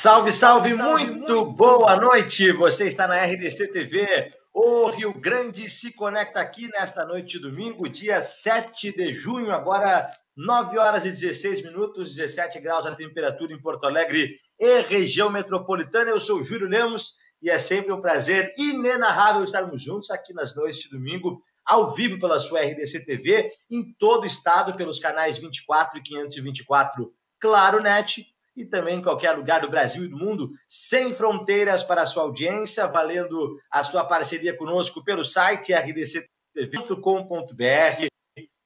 Salve, salve, muito boa noite! Você está na RDC TV. O Rio Grande se conecta aqui nesta noite de domingo, dia 7 de junho, agora 9 horas e 16 minutos, 17 graus a temperatura em Porto Alegre e região metropolitana. Eu sou o Júlio Lemos e é sempre um prazer inenarrável estarmos juntos aqui nas noites de domingo, ao vivo pela sua RDC TV, em todo o estado, pelos canais 24 e 524 Claro Net, e também em qualquer lugar do Brasil e do mundo, sem fronteiras para a sua audiência, valendo a sua parceria conosco pelo site rdctv.com.br,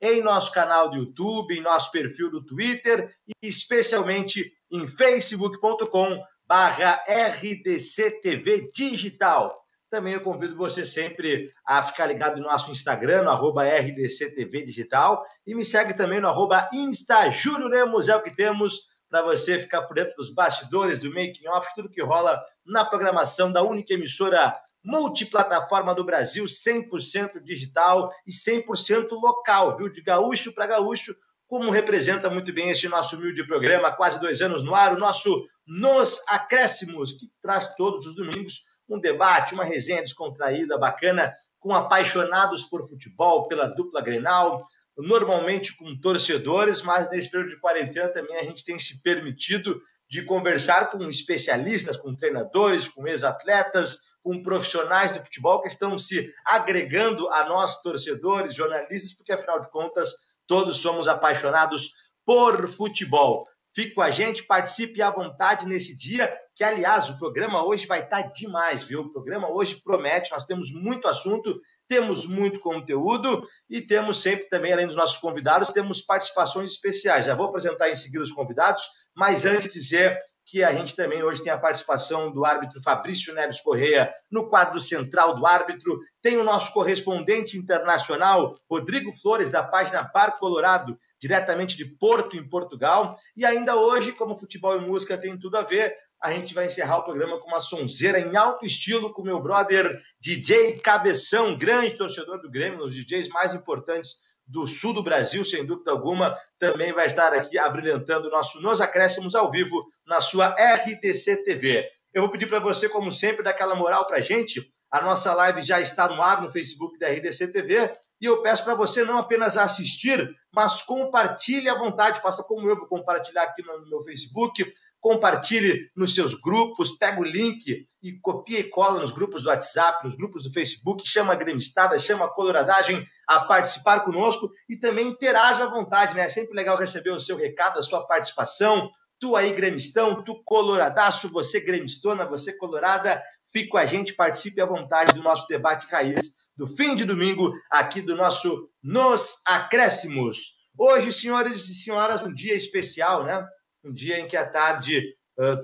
em nosso canal do YouTube, em nosso perfil do Twitter e especialmente em facebook.com/rdctv digital. Também eu convido você sempre a ficar ligado no nosso Instagram, no @rdctv digital, e me segue também no @instajúliolemos, é o que temos para você ficar por dentro dos bastidores, do making off, tudo que rola na programação da única emissora multiplataforma do Brasil, 100% digital e 100% local, viu? De gaúcho para gaúcho, como representa muito bem este nosso humilde programa, há quase 2 anos no ar, o nosso Nos Acréscimos, que traz todos os domingos um debate, uma resenha descontraída, bacana, com apaixonados por futebol, pela dupla Grenal, normalmente com torcedores, mas nesse período de quarentena também a gente tem se permitido de conversar com especialistas, com treinadores, com ex-atletas, com profissionais do futebol que estão se agregando a nós, torcedores, jornalistas, porque afinal de contas todos somos apaixonados por futebol. Fique com a gente, participe à vontade nesse dia, que, aliás, o programa hoje vai estar demais, viu? O programa hoje promete, nós temos muito assunto, temos muito conteúdo e temos sempre também, além dos nossos convidados, temos participações especiais. Já vou apresentar em seguida os convidados, mas antes dizer que a gente também hoje tem a participação do árbitro Fabrício Neves Correia no quadro central do árbitro, tem o nosso correspondente internacional, Rodrigo Flores, da página Bar Colorado, diretamente de Porto, em Portugal, e ainda hoje, como futebol e música tem tudo a ver, a gente vai encerrar o programa com uma sonzeira em alto estilo com meu brother DJ Cabeção, grande torcedor do Grêmio, um dos DJs mais importantes do sul do Brasil, sem dúvida alguma, também vai estar aqui abrilhantando o nosso Nos Acréscimos ao vivo na sua RDC TV. Eu vou pedir para você, como sempre, dar aquela moral para a gente. A nossa live já está no ar no Facebook da RDC TV e eu peço para você não apenas assistir, mas compartilhe à vontade, faça como eu vou compartilhar aqui no meu Facebook, compartilhe nos seus grupos, pega o link e copia e cola nos grupos do WhatsApp, nos grupos do Facebook, chama a gremistada, chama a coloradagem a participar conosco e também interaja à vontade, né? É sempre legal receber o seu recado, a sua participação. Tu aí, gremistão, tu coloradaço, você gremistona, você colorada, fique com a gente, participe à vontade do nosso debate raiz do fim de domingo, aqui do nosso Nos Acréscimos. Hoje, senhores e senhoras, um dia especial, né? Um dia em que à tarde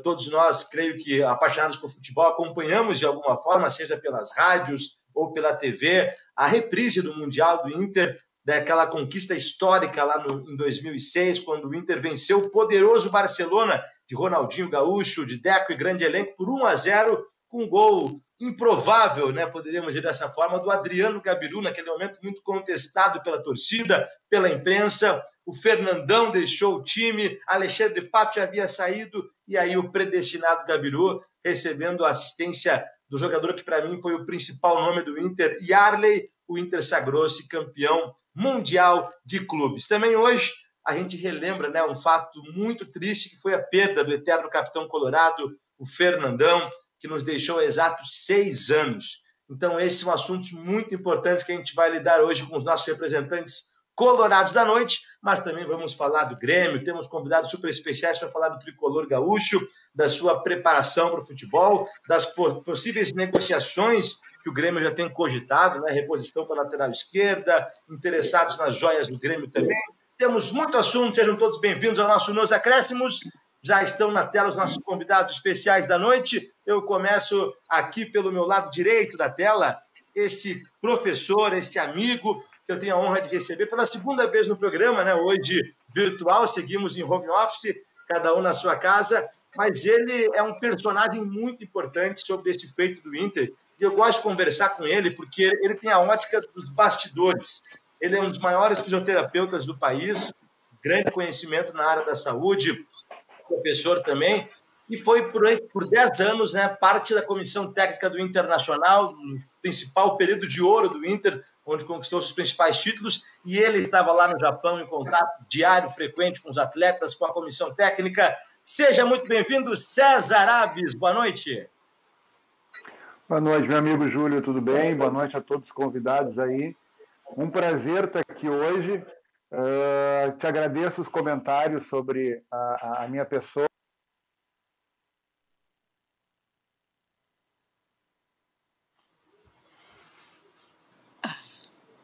todos nós, creio que apaixonados por futebol, acompanhamos de alguma forma, seja pelas rádios ou pela TV, a reprise do Mundial do Inter, daquela conquista histórica lá em 2006, quando o Inter venceu o poderoso Barcelona, de Ronaldinho Gaúcho, de Deco e grande elenco, por 1-0, com um gol improvável, né, poderíamos dizer dessa forma, do Adriano Gabiru, naquele momento muito contestado pela torcida, pela imprensa. O Fernandão deixou o time, Alexandre Pato já havia saído, e aí o predestinado Gabiru recebendo a assistência do jogador que para mim foi o principal nome do Inter, Yarley. O Inter sagrou-se campeão mundial de clubes. Também hoje a gente relembra, né, um fato muito triste, que foi a perda do eterno capitão colorado, o Fernandão, que nos deixou há exatos 6 anos. Então, esses são assuntos muito importantes que a gente vai lidar hoje com os nossos representantes colorados da noite, mas também vamos falar do Grêmio, temos convidados super especiais para falar do tricolor gaúcho, da sua preparação para o futebol, das possíveis negociações que o Grêmio já tem cogitado, né? Reposição para a lateral esquerda, interessados nas joias do Grêmio também. Temos muito assunto, sejam todos bem-vindos ao nosso Nos Acréscimos. Já estão na tela os nossos convidados especiais da noite. Eu começo aqui pelo meu lado direito da tela, este professor, este amigo, que eu tenho a honra de receber pela 2ª vez no programa, né? Hoje virtual, seguimos em home office, cada um na sua casa, mas ele é um personagem muito importante sobre esse feito do Inter, e eu gosto de conversar com ele porque ele tem a ótica dos bastidores. Ele é um dos maiores fisioterapeutas do país, grande conhecimento na área da saúde, professor também, e foi por 10 anos, né, parte da comissão técnica do Internacional, no principal período de ouro do Inter, onde conquistou os principais títulos, e ele estava lá no Japão em contato diário, frequente com os atletas, com a comissão técnica. Seja muito bem-vindo, César Abes. Boa noite. Boa noite, meu amigo Júlio, tudo bem? Boa noite a todos os convidados aí. Um prazer estar aqui hoje. Te agradeço os comentários sobre a minha pessoa.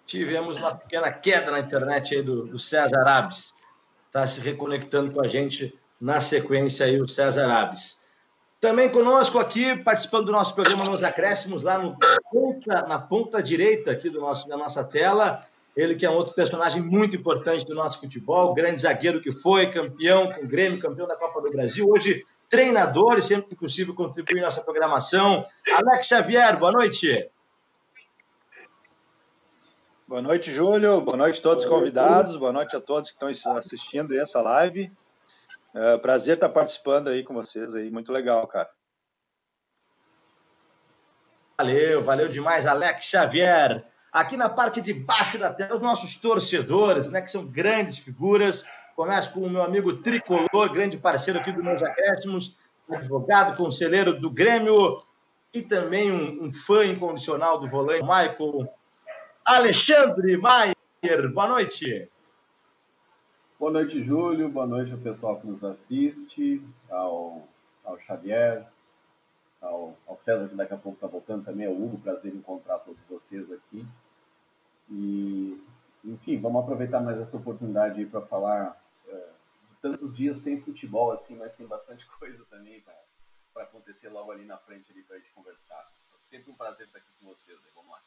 Tivemos uma pequena queda na internet aí do César Abes. Está se reconectando com a gente na sequência aí o César Abes. Também conosco aqui, participando do nosso programa Nos Acréscimos, lá na ponta direita aqui da nossa tela, ele que é um outro personagem muito importante do nosso futebol, grande zagueiro que foi, campeão com o Grêmio, campeão da Copa do Brasil, hoje treinador e sempre que possível contribui em nossa programação. Alex Xavier, boa noite. Boa noite, Júlio. Boa noite a todos os convidados. Boa noite a todos que estão assistindo essa live. Prazer estar participando aí com vocês aí. Muito legal, cara. Valeu demais, Alex Xavier. Aqui na parte de baixo da tela, os nossos torcedores, né, que são grandes figuras. Começo com o meu amigo Tricolor, grande parceiro aqui do Meus Acréscimos, advogado, conselheiro do Grêmio e também um fã incondicional do volante, Michael Alexandre Maier. Boa noite. Boa noite, Júlio. Boa noite ao pessoal que nos assiste, ao Xavier, ao César, que daqui a pouco está voltando também, ao Hugo. Prazer em encontrar todos vocês aqui. E, enfim, vamos aproveitar mais essa oportunidade para falar de tantos dias sem futebol, assim, mas tem bastante coisa também para acontecer logo ali na frente para a gente conversar. Sempre um prazer estar aqui com vocês. Vamos lá.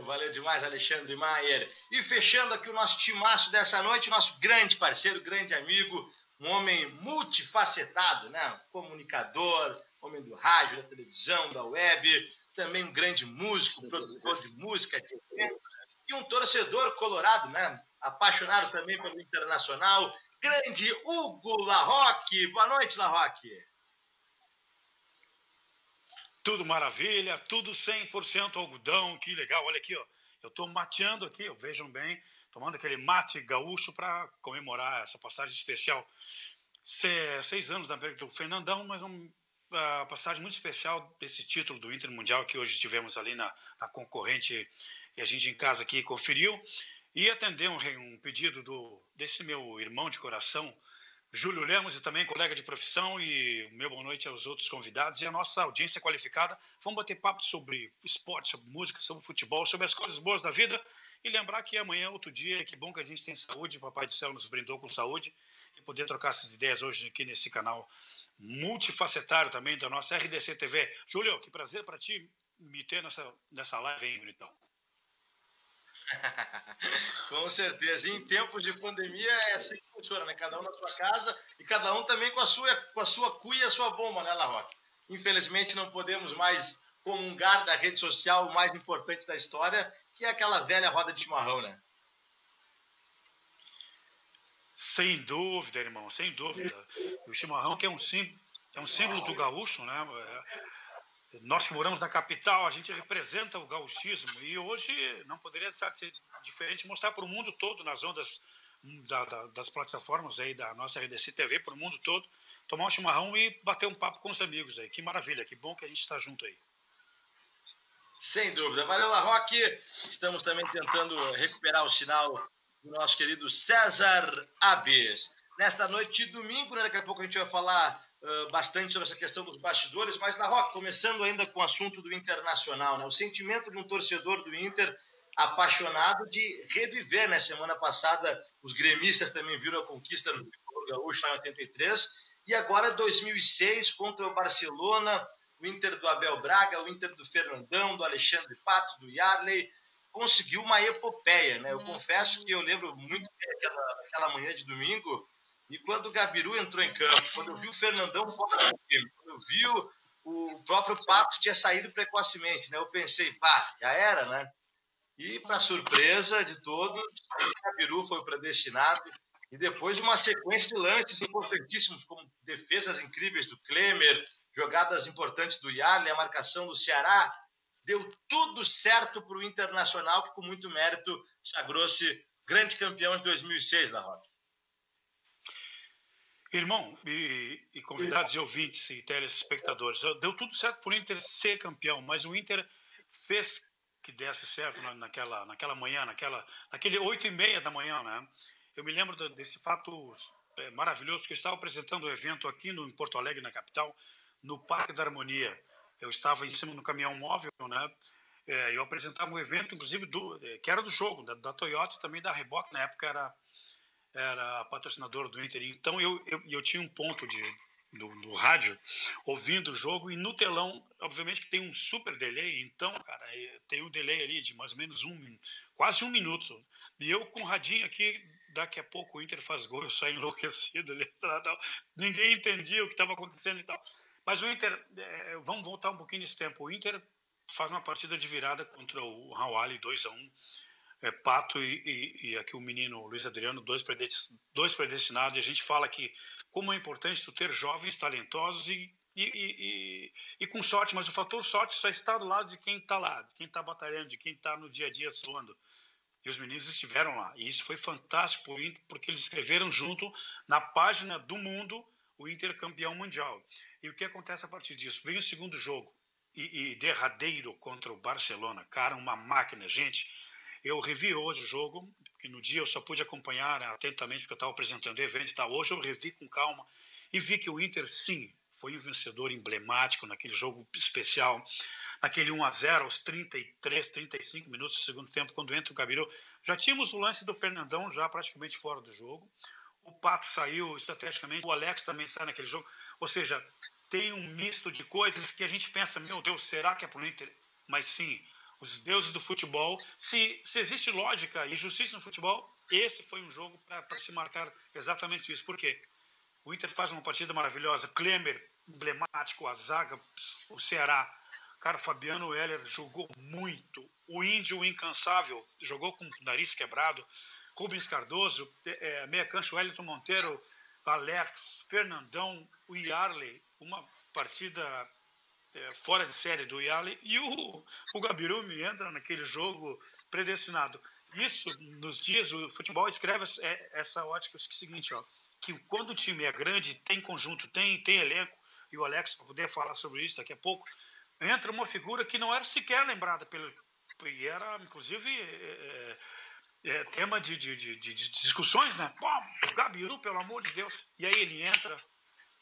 Valeu demais, Alexandre Maier. E fechando aqui o nosso timaço dessa noite, nosso grande parceiro, grande amigo, um homem multifacetado, né? Comunicador, homem do rádio, da televisão, da web, também um grande músico, produtor de música, de eventos, e um torcedor colorado, né? Apaixonado também pelo Internacional, grande Hugo Larroque. Boa noite, Larroque. Tudo maravilha, tudo 100% algodão, que legal. Olha aqui, ó, eu estou mateando aqui, vejam bem, tomando aquele mate gaúcho para comemorar essa passagem especial. 6 anos na perda do Fernandão, mas uma passagem muito especial desse título do Inter Mundial que hoje tivemos ali na concorrente e a gente em casa aqui conferiu. E atender um pedido desse meu irmão de coração, Júlio Lemos, e também colega de profissão, e meu boa noite aos outros convidados e a nossa audiência qualificada. Vamos bater papo sobre esporte, sobre música, sobre futebol, sobre as coisas boas da vida e lembrar que amanhã é outro dia, que bom que a gente tem saúde, o Papai do Céu nos brindou com saúde e poder trocar essas ideias hoje aqui nesse canal multifacetário também da nossa RDC TV. Júlio, que prazer para ti me ter nessa live, hein, bonitão? Com certeza. E em tempos de pandemia é assim que funciona, né? Cada um na sua casa e cada um também com a sua cuia e a sua bomba, né, Larroque? Infelizmente não podemos mais comungar da rede social o mais importante da história, que é aquela velha roda de chimarrão, né? Sem dúvida, irmão, sem dúvida. O chimarrão que é um símbolo do gaúcho, né? Nós que moramos na capital, a gente representa o gauchismo e hoje não poderia ser diferente, mostrar para o mundo todo, nas ondas das plataformas aí da nossa RDC TV, para o mundo todo, tomar um chimarrão e bater um papo com os amigos aí. Que maravilha, que bom que a gente está junto aí. Sem dúvida. Valeu, Larroque. Estamos também tentando recuperar o sinal do nosso querido César Abes. Nesta noite de domingo, né, daqui a pouco a gente vai falar bastante sobre essa questão dos bastidores, mas, Larroque, começando ainda com o assunto do Internacional, né, o sentimento de um torcedor do Inter apaixonado de reviver, né? Semana passada os gremistas também viram a conquista do Gaúcho lá em 83, e agora 2006 contra o Barcelona, o Inter do Abel Braga, o Inter do Fernandão, do Alexandre Pato, do Yarley, conseguiu uma epopeia, né? Eu confesso que eu lembro muito daquela manhã de domingo, e quando o Gabiru entrou em campo, quando eu vi o Fernandão fora do time, quando eu vi o próprio Pato tinha saído precocemente, né? Eu pensei, pá, já era, né? E, para surpresa de todos, o Gabiru foi o predestinado E depois uma sequência de lances importantíssimos, como defesas incríveis do Klemer, jogadas importantes do Yarley, a marcação do Ceará. Deu tudo certo para o Internacional, que com muito mérito sagrou-se grande campeão de 2006, La Roque. Irmão, e convidados e ouvintes e telespectadores, deu tudo certo para o Inter ser campeão, mas o Inter fez que desse certo naquela manhã, naquele 8h30 da manhã, né? Eu me lembro desse fato maravilhoso, porque eu estava apresentando um evento aqui em Porto Alegre, na capital, no Parque da Harmonia. Eu estava em cima do caminhão móvel, né? Eu apresentava um evento, inclusive, que era do jogo, da Toyota e também da Reebok, na época era patrocinador do Inter. Então eu tinha um ponto do rádio ouvindo o jogo, e no telão, obviamente que tem um super delay, então, cara, tem um delay ali de mais ou menos quase um minuto. E eu com o radinho aqui, daqui a pouco o Inter faz gol, eu saio enlouquecido ali, ninguém entendia o que estava acontecendo e tal. Mas o Inter, vamos voltar um pouquinho nesse tempo, o Inter faz uma partida de virada contra o Al-Ahly, 2-1, Pato e aqui o menino Luiz Adriano, dois predestinados, e a gente fala que como é importante tu ter jovens talentosos e com sorte, mas o fator sorte só está do lado de quem está lá, de quem está batalhando, de quem está no dia a dia suando. E os meninos estiveram lá, e isso foi fantástico porque eles escreveram junto na página do mundo o Inter campeão mundial. E o que acontece a partir disso? Vem o segundo jogo e derradeiro contra o Barcelona, cara, uma máquina, gente. Eu revi hoje o jogo, porque no dia eu só pude acompanhar atentamente, porque eu estava apresentando o evento e tal. Hoje eu revi com calma e vi que o Inter, sim, foi um vencedor emblemático naquele jogo especial, naquele 1-0 aos 33, 35 minutos do segundo tempo, quando entra o Gabiru. Já tínhamos o lance do Fernandão já praticamente fora do jogo. O Pato saiu estrategicamente, o Alex também sai naquele jogo. Ou seja, tem um misto de coisas que a gente pensa, meu Deus, será que é pro Inter? Mas sim, os deuses do futebol, se existe lógica e justiça no futebol, esse foi um jogo para se marcar exatamente isso. Por quê? O Inter faz uma partida maravilhosa, Klemer, emblemático, a zaga, o Ceará, cara, Fabiano Heller jogou muito, o Índio, o incansável, jogou com o nariz quebrado, Rubens Cardoso, meia cancha, Wellington Monteiro, Alex, Fernandão, o Yarley, uma partida fora de série do Yarley, e o Gabiru me entra naquele jogo predestinado. Isso, nos dias, o futebol escreve essa ótica, é o seguinte, ó, que quando o time é grande, tem conjunto, tem elenco, e o Alex, para poder falar sobre isso daqui a pouco, entra uma figura que não era sequer lembrada e era, inclusive, tema de discussões, né? Pô, Gabiru, pelo amor de Deus. E aí ele entra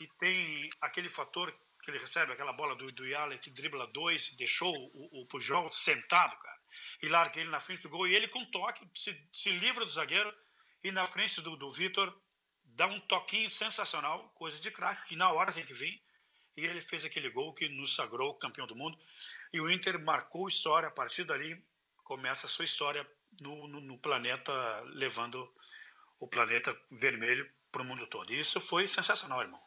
e tem aquele fator que ele recebe, aquela bola do Yarley que dribla 2 e deixou o Pujol sentado, cara. E larga ele na frente do gol. E ele com toque se livra do zagueiro e na frente do Vitor dá um toquinho sensacional, coisa de craque, que na hora tem que vir. E ele fez aquele gol que nos sagrou campeão do mundo. E o Inter marcou história. A partir dali começa a sua história no planeta, levando o planeta vermelho para o mundo todo. E isso foi sensacional, irmão.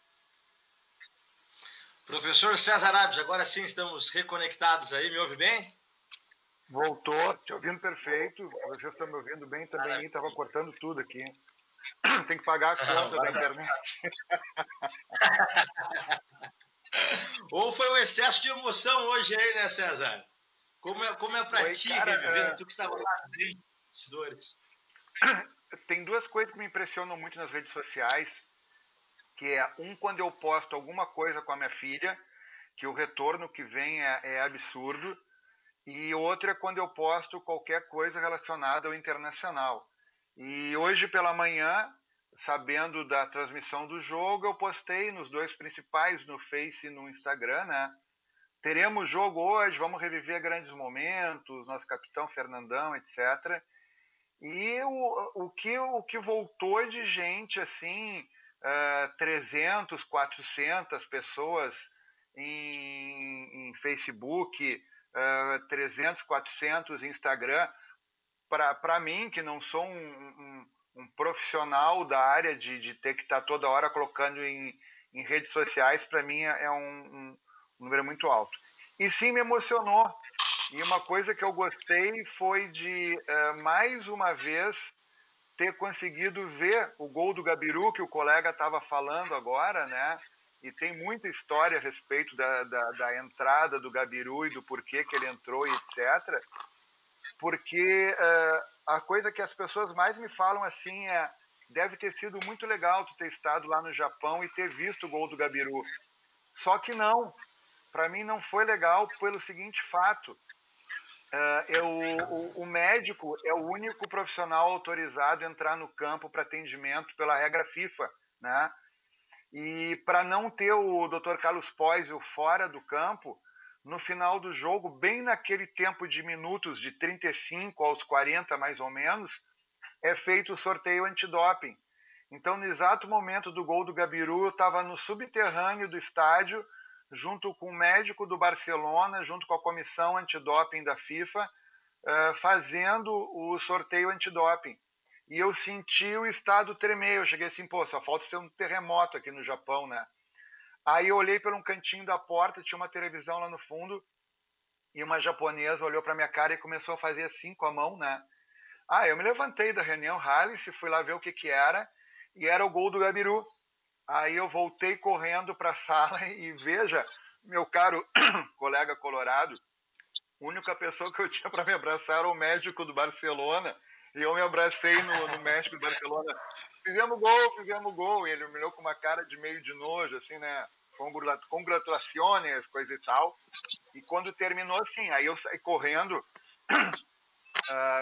Professor César Abes, agora sim estamos reconectados aí, me ouve bem? Voltou, te ouvindo perfeito. Vocês estão me ouvindo bem também, estava cortando tudo aqui. Tem que pagar a conta da internet. Ou foi um excesso de emoção hoje aí, né, César? Como é pra ti, cara, revivendo, tu que estava lá dentro dos bastidores? Tem duas coisas que me impressionam muito nas redes sociais, que é, quando eu posto alguma coisa com a minha filha, que o retorno que vem é absurdo, e outro é quando eu posto qualquer coisa relacionada ao internacional. E hoje pela manhã, sabendo da transmissão do jogo, eu postei nos dois principais, no Face e no Instagram, né? Teremos jogo hoje, vamos reviver grandes momentos, nosso capitão Fernandão, etc. E o que voltou de gente, assim, 300, 400 pessoas em Facebook, 300, 400 em Instagram. Para mim, que não sou um profissional da área de ter que estar toda hora colocando em redes sociais, para mim é um número muito alto. E sim, me emocionou. E uma coisa que eu gostei foi de, mais uma vez, ter conseguido ver o gol do Gabiru, que o colega estava falando agora, né? E tem muita história a respeito da entrada do Gabiru e do porquê que ele entrou e etc. Porque a coisa que as pessoas mais me falam assim é: deve ter sido muito legal tu ter estado lá no Japão e ter visto o gol do Gabiru. Só que não, para mim não foi legal pelo seguinte fato: o médico é o único profissional autorizado a entrar no campo para atendimento pela regra FIFA, né? E para não ter o Dr. Carlos Poisio fora do campo, no final do jogo, bem naquele tempo de minutos, de 35 aos 40 mais ou menos, é feito o sorteio antidoping. Então, no exato momento do gol do Gabiru, eu estava no subterrâneo do estádio, junto com o médico do Barcelona, junto com a comissão antidoping da FIFA, fazendo o sorteio antidoping. E eu senti o estado tremer. Eu cheguei assim, pô, só falta ser um terremoto aqui no Japão, né? Aí eu olhei por um cantinho da porta, tinha uma televisão lá no fundo, e uma japonesa olhou para minha cara e começou a fazer assim com a mão, né? Eu me levantei da reunião Hallis e fui lá ver o que era, e era o gol do Gabiru. Aí eu voltei correndo para a sala e veja, meu caro colega colorado, a única pessoa que eu tinha para me abraçar era o médico do Barcelona, e eu me abracei no médico do Barcelona. Fizemos gol, e ele me olhou com uma cara de meio de nojo, assim, né? Congratulações, coisa e tal. E quando terminou, assim, aí eu saí correndo,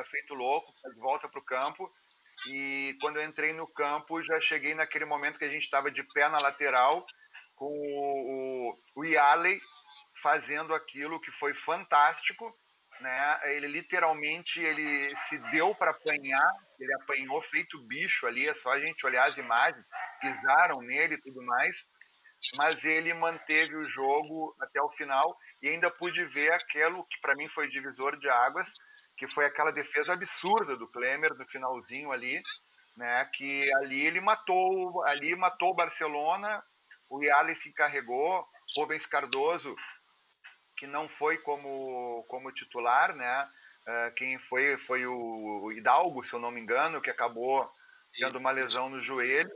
feito louco, de volta para o campo. E quando eu entrei no campo, já cheguei naquele momento que a gente estava de pé na lateral, com o Yaley fazendo aquilo que foi fantástico, né? Ele literalmente se deu para apanhar, ele apanhou feito bicho ali, é só a gente olhar as imagens, pisaram nele e tudo mais, mas ele manteve o jogo até o final e ainda pude ver aquilo que para mim foi divisor de águas, que foi aquela defesa absurda do Klemer no finalzinho ali, né? Que ali matou o Barcelona, o Yaley se encarregou, Rubens Cardoso, que não foi como titular, né? Quem foi o Hidalgo, se eu não me engano, que acabou tendo uma lesão no joelho.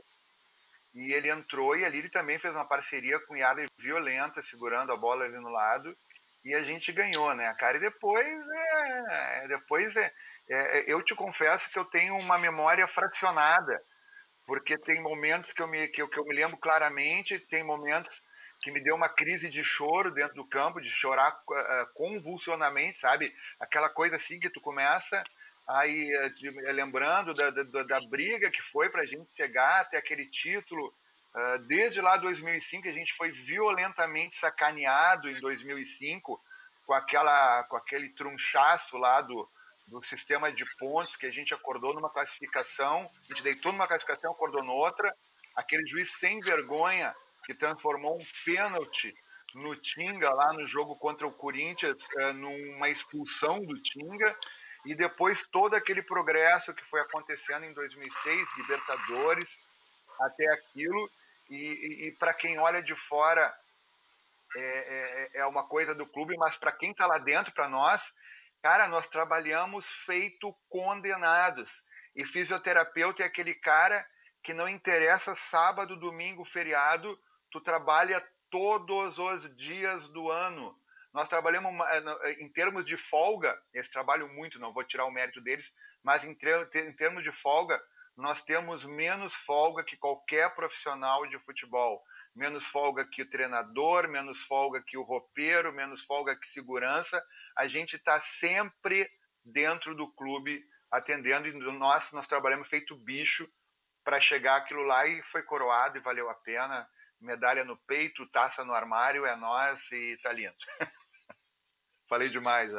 E ele entrou e ali ele também fez uma parceria com o Yaley violenta, segurando a bola ali no lado. E a gente ganhou, né, cara? E depois eu te confesso que eu tenho uma memória fracionada, porque tem momentos que eu me lembro claramente, tem momentos que me deu uma crise de choro dentro do campo, de chorar convulsionamente, sabe? Aquela coisa assim que tu começa aí lembrando da briga que foi para a gente chegar até aquele título. Desde lá 2005 a gente foi violentamente sacaneado em 2005 com aquele trunchaço lá do sistema de pontos, que a gente acordou numa classificação, a gente deitou numa classificação, acordou noutra, aquele juiz sem vergonha que transformou um pênalti no Tinga lá no jogo contra o Corinthians, numa expulsão do Tinga, e depois todo aquele progresso que foi acontecendo em 2006, Libertadores, até aquilo, e para quem olha de fora é uma coisa do clube, mas para quem está lá dentro, para nós, cara, nós trabalhamos feito condenados. E fisioterapeuta é aquele cara que não interessa sábado, domingo, feriado, tu trabalha todos os dias do ano. Nós trabalhamos em termos de folga, eles trabalham muito, não vou tirar o mérito deles, mas em termos de folga, nós temos menos folga que qualquer profissional de futebol. Menos folga que o treinador, menos folga que o roupeiro, menos folga que segurança. A gente está sempre dentro do clube atendendo, e nós trabalhamos feito bicho para chegar aquilo lá, e foi coroado e valeu a pena. Medalha no peito, taça no armário, é nós e tá lindo. Falei demais.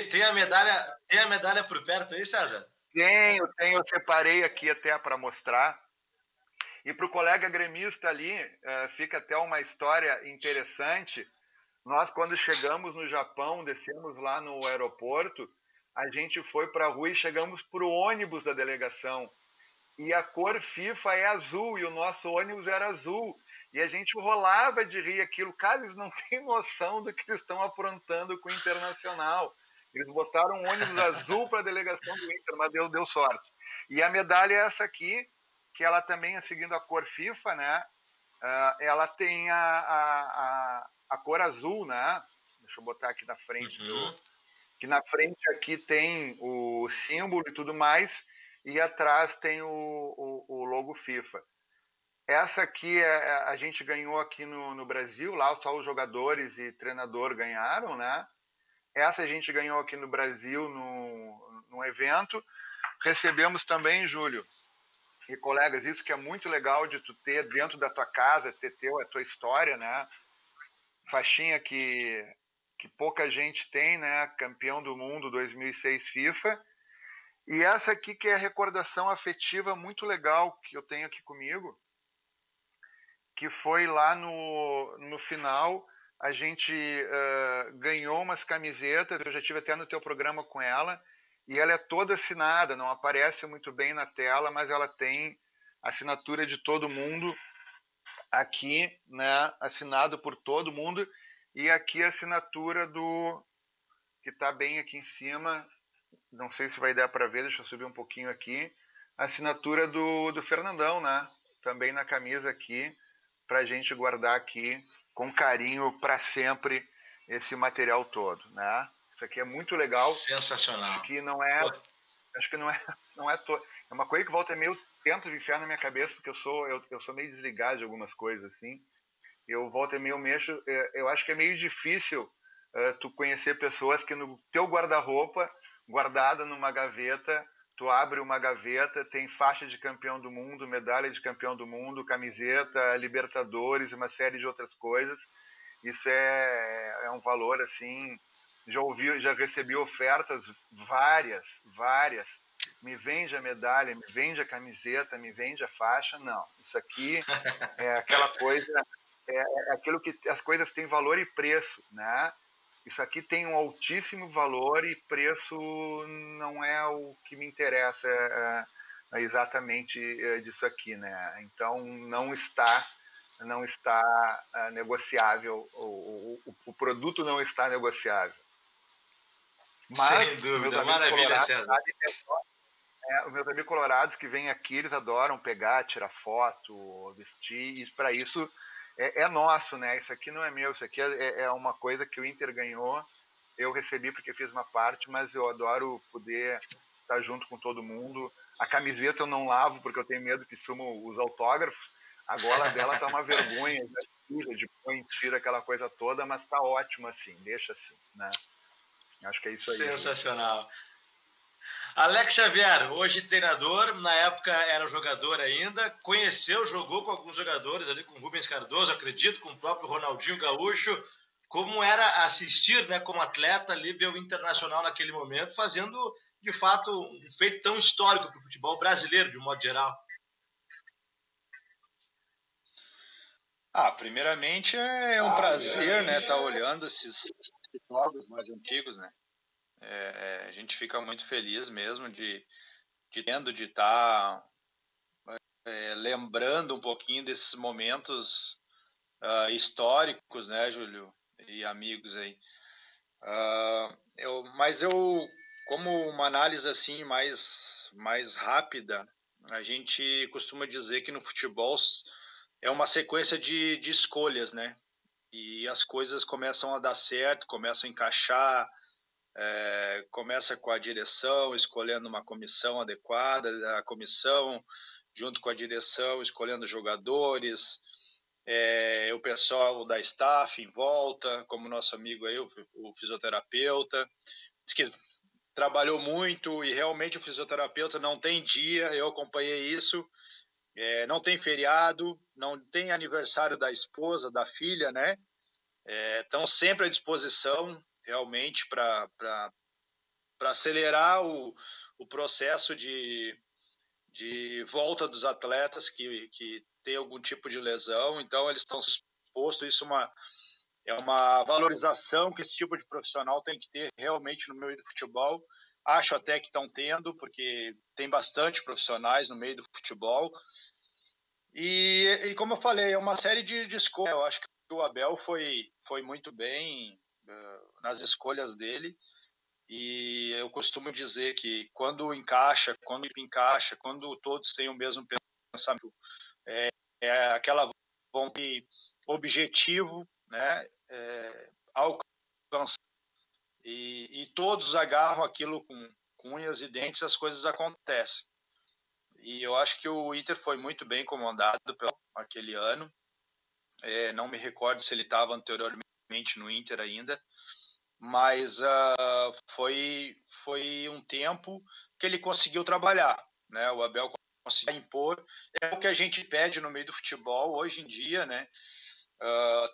Tem a medalha por perto aí, César? Tenho, eu separei aqui até para mostrar. E para o colega gremista ali, fica até uma história interessante. Nós, quando chegamos no Japão, descemos lá no aeroporto, a gente foi para a rua e chegamos para o ônibus da delegação. E a cor FIFA é azul, e o nosso ônibus era azul. E a gente rolava de rir aquilo. Cara, eles não têm noção do que eles estão aprontando com o Internacional. Eles botaram um ônibus azul para a delegação do Inter, mas deu sorte. E a medalha é essa aqui, que ela também é seguindo a cor FIFA, né? Ela tem a cor azul, né? Deixa eu botar aqui na frente que na frente aqui tem o símbolo e tudo mais, e atrás tem o logo FIFA. Essa aqui a gente ganhou aqui no Brasil, lá só os jogadores e treinador ganharam, né? Essa a gente ganhou aqui no Brasil num evento. Recebemos também, Júlio e colegas, isso que é muito legal de tu ter dentro da tua casa, ter a tua história, né? Faixinha que pouca gente tem, né? Campeão do mundo 2006 FIFA. E essa aqui que é a recordação afetiva muito legal que eu tenho aqui comigo, que foi lá no final, a gente ganhou umas camisetas, eu já tive até no teu programa com ela, e ela é toda assinada, não aparece muito bem na tela, mas ela tem assinatura de todo mundo aqui, né? Assinado por todo mundo, e aqui a assinatura que está bem aqui em cima, não sei se vai dar para ver, deixa eu subir um pouquinho aqui, a assinatura do Fernandão, né? Também na camisa aqui, para a gente guardar aqui com carinho para sempre esse material todo, né? Isso aqui é muito legal. Sensacional. Acho que não é é uma coisa que volta meio tento enfiar na minha cabeça, porque eu sou meio desligado de algumas coisas assim. Eu volto e meio mexo, eu acho que é meio difícil tu conhecer pessoas que no teu guarda-roupa, guardada numa gaveta, tu abre uma gaveta, tem faixa de campeão do mundo, medalha de campeão do mundo, camiseta, Libertadores, uma série de outras coisas. Isso é um valor assim. Já recebi ofertas várias. Me vende a medalha, me vende a camiseta, me vende a faixa. Não, isso aqui é aquela coisa, é aquilo que as coisas têm valor e preço, né? Isso aqui tem um altíssimo valor e preço não é o que me interessa exatamente disso aqui, né? Então não está negociável, o produto não está negociável. Mas sem dúvida, maravilha, César. Os meus amigos colorados que vêm aqui, eles adoram pegar, tirar foto, vestir, e para isso é nosso, né? Isso aqui não é meu, isso aqui é uma coisa que o Inter ganhou, eu recebi porque fiz uma parte, mas eu adoro poder estar junto com todo mundo. A camiseta eu não lavo porque eu tenho medo que sumam os autógrafos, a gola dela tá uma vergonha, de põe, tira aquela coisa toda, mas tá ótimo assim, deixa assim, né? Acho que é isso aí. Sensacional. Alex Xavier, hoje treinador, na época era jogador ainda, jogou com alguns jogadores ali, com Rubens Cardoso, acredito, com o próprio Ronaldinho Gaúcho. Como era assistir, né, como atleta ali, ver o Internacional naquele momento, fazendo, de fato, um feito tão histórico para o futebol brasileiro, de um modo geral? Primeiramente é um prazer, né, estar olhando esses jogos mais antigos, né? A gente fica muito feliz mesmo de estar lembrando um pouquinho desses momentos históricos, né, Júlio e amigos aí. Mas como uma análise assim mais rápida, a gente costuma dizer que no futebol é uma sequência de escolhas, né? E as coisas começam a dar certo, começam a encaixar, começa com a direção escolhendo uma comissão adequada, a comissão junto com a direção escolhendo jogadores, o pessoal da staff em volta, como nosso amigo aí, o fisioterapeuta, diz que trabalhou muito e realmente o fisioterapeuta não tem dia, eu acompanhei isso, não tem feriado, não tem aniversário da esposa, da filha, né? Estão sempre à disposição realmente para acelerar o processo de volta dos atletas que tem algum tipo de lesão. Então eles estão expostos, isso é uma valorização que esse tipo de profissional tem que ter realmente no meio do futebol. Acho até que estão tendo, porque tem bastante profissionais no meio do futebol. E como eu falei, é uma série de escolhas. Eu acho que o Abel foi muito bem nas escolhas dele. E eu costumo dizer que quando encaixa, quando todos têm o mesmo pensamento, é aquela vontade, objetivo, né, alcançar, e todos agarram aquilo com unhas e dentes, as coisas acontecem. E eu acho que o Inter foi muito bem comandado aquele ano. Não me recordo se ele estava anteriormente no Inter ainda, mas foi um tempo que ele conseguiu trabalhar, né? O Abel conseguiu impor. É o que a gente pede no meio do futebol hoje em dia, né?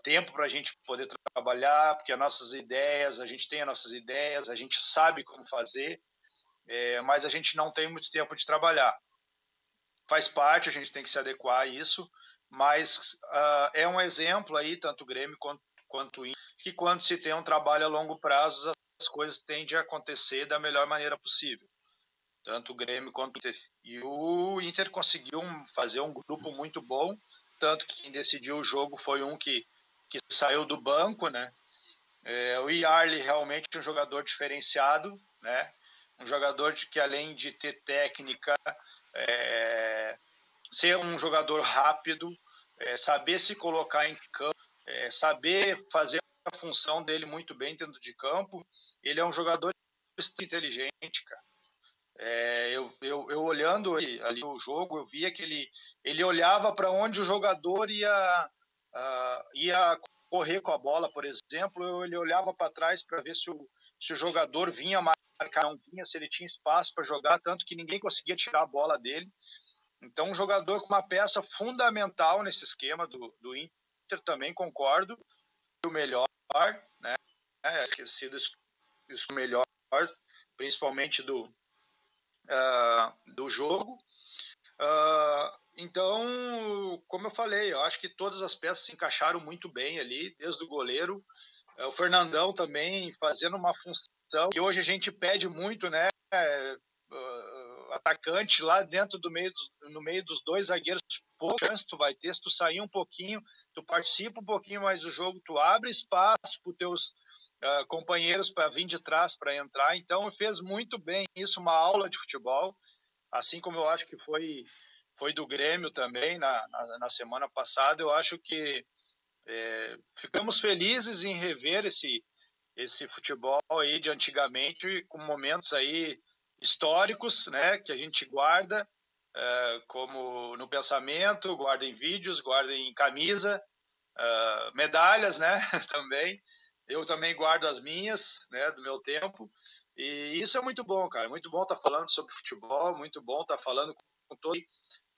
Tempo para a gente poder trabalhar, porque a gente tem as nossas ideias, a gente sabe como fazer, mas a gente não tem muito tempo de trabalhar. Faz parte, a gente tem que se adequar a isso, mas é um exemplo aí, tanto o Grêmio quanto o Inter, que quando se tem um trabalho a longo prazo, as coisas tendem a acontecer da melhor maneira possível. Tanto o Grêmio quanto o Inter. E o Inter conseguiu fazer um grupo muito bom, tanto que quem decidiu o jogo foi um que saiu do banco, né? O Yarley realmente é um jogador diferenciado, né? Um jogador que, além de ter técnica, ser um jogador rápido, saber se colocar em campo, saber fazer a função dele muito bem dentro de campo. Ele é um jogador inteligente, cara. Eu olhando ali o jogo, eu via que ele olhava para onde o jogador ia correr com a bola, por exemplo. Ele olhava para trás para ver se o jogador vinha marcar, não vinha, se ele tinha espaço para jogar, tanto que ninguém conseguia tirar a bola dele. Então, um jogador com uma peça fundamental nesse esquema do Inter, também concordo, o melhor, né? Esquecido isso melhor, principalmente do jogo. Então, como eu falei, eu acho que todas as peças se encaixaram muito bem ali, desde o goleiro, o Fernandão também fazendo uma função que hoje a gente pede muito, né? Atacante lá dentro no meio dos dois zagueiros, pouca chance tu vai ter. Se tu sair um pouquinho, tu participa um pouquinho mais do jogo, tu abre espaço para os teus companheiros para vir de trás, para entrar. Então fez muito bem isso, uma aula de futebol, assim como eu acho que foi do Grêmio também na semana passada. Eu acho que ficamos felizes em rever esse futebol aí de antigamente, com momentos aí históricos, né, que a gente guarda como no pensamento, guarda em vídeos, guarda em camisa, medalhas, né, também. Eu também guardo as minhas, né, do meu tempo. E isso é muito bom, cara. Muito bom estar falando sobre futebol, muito bom estar falando com todo.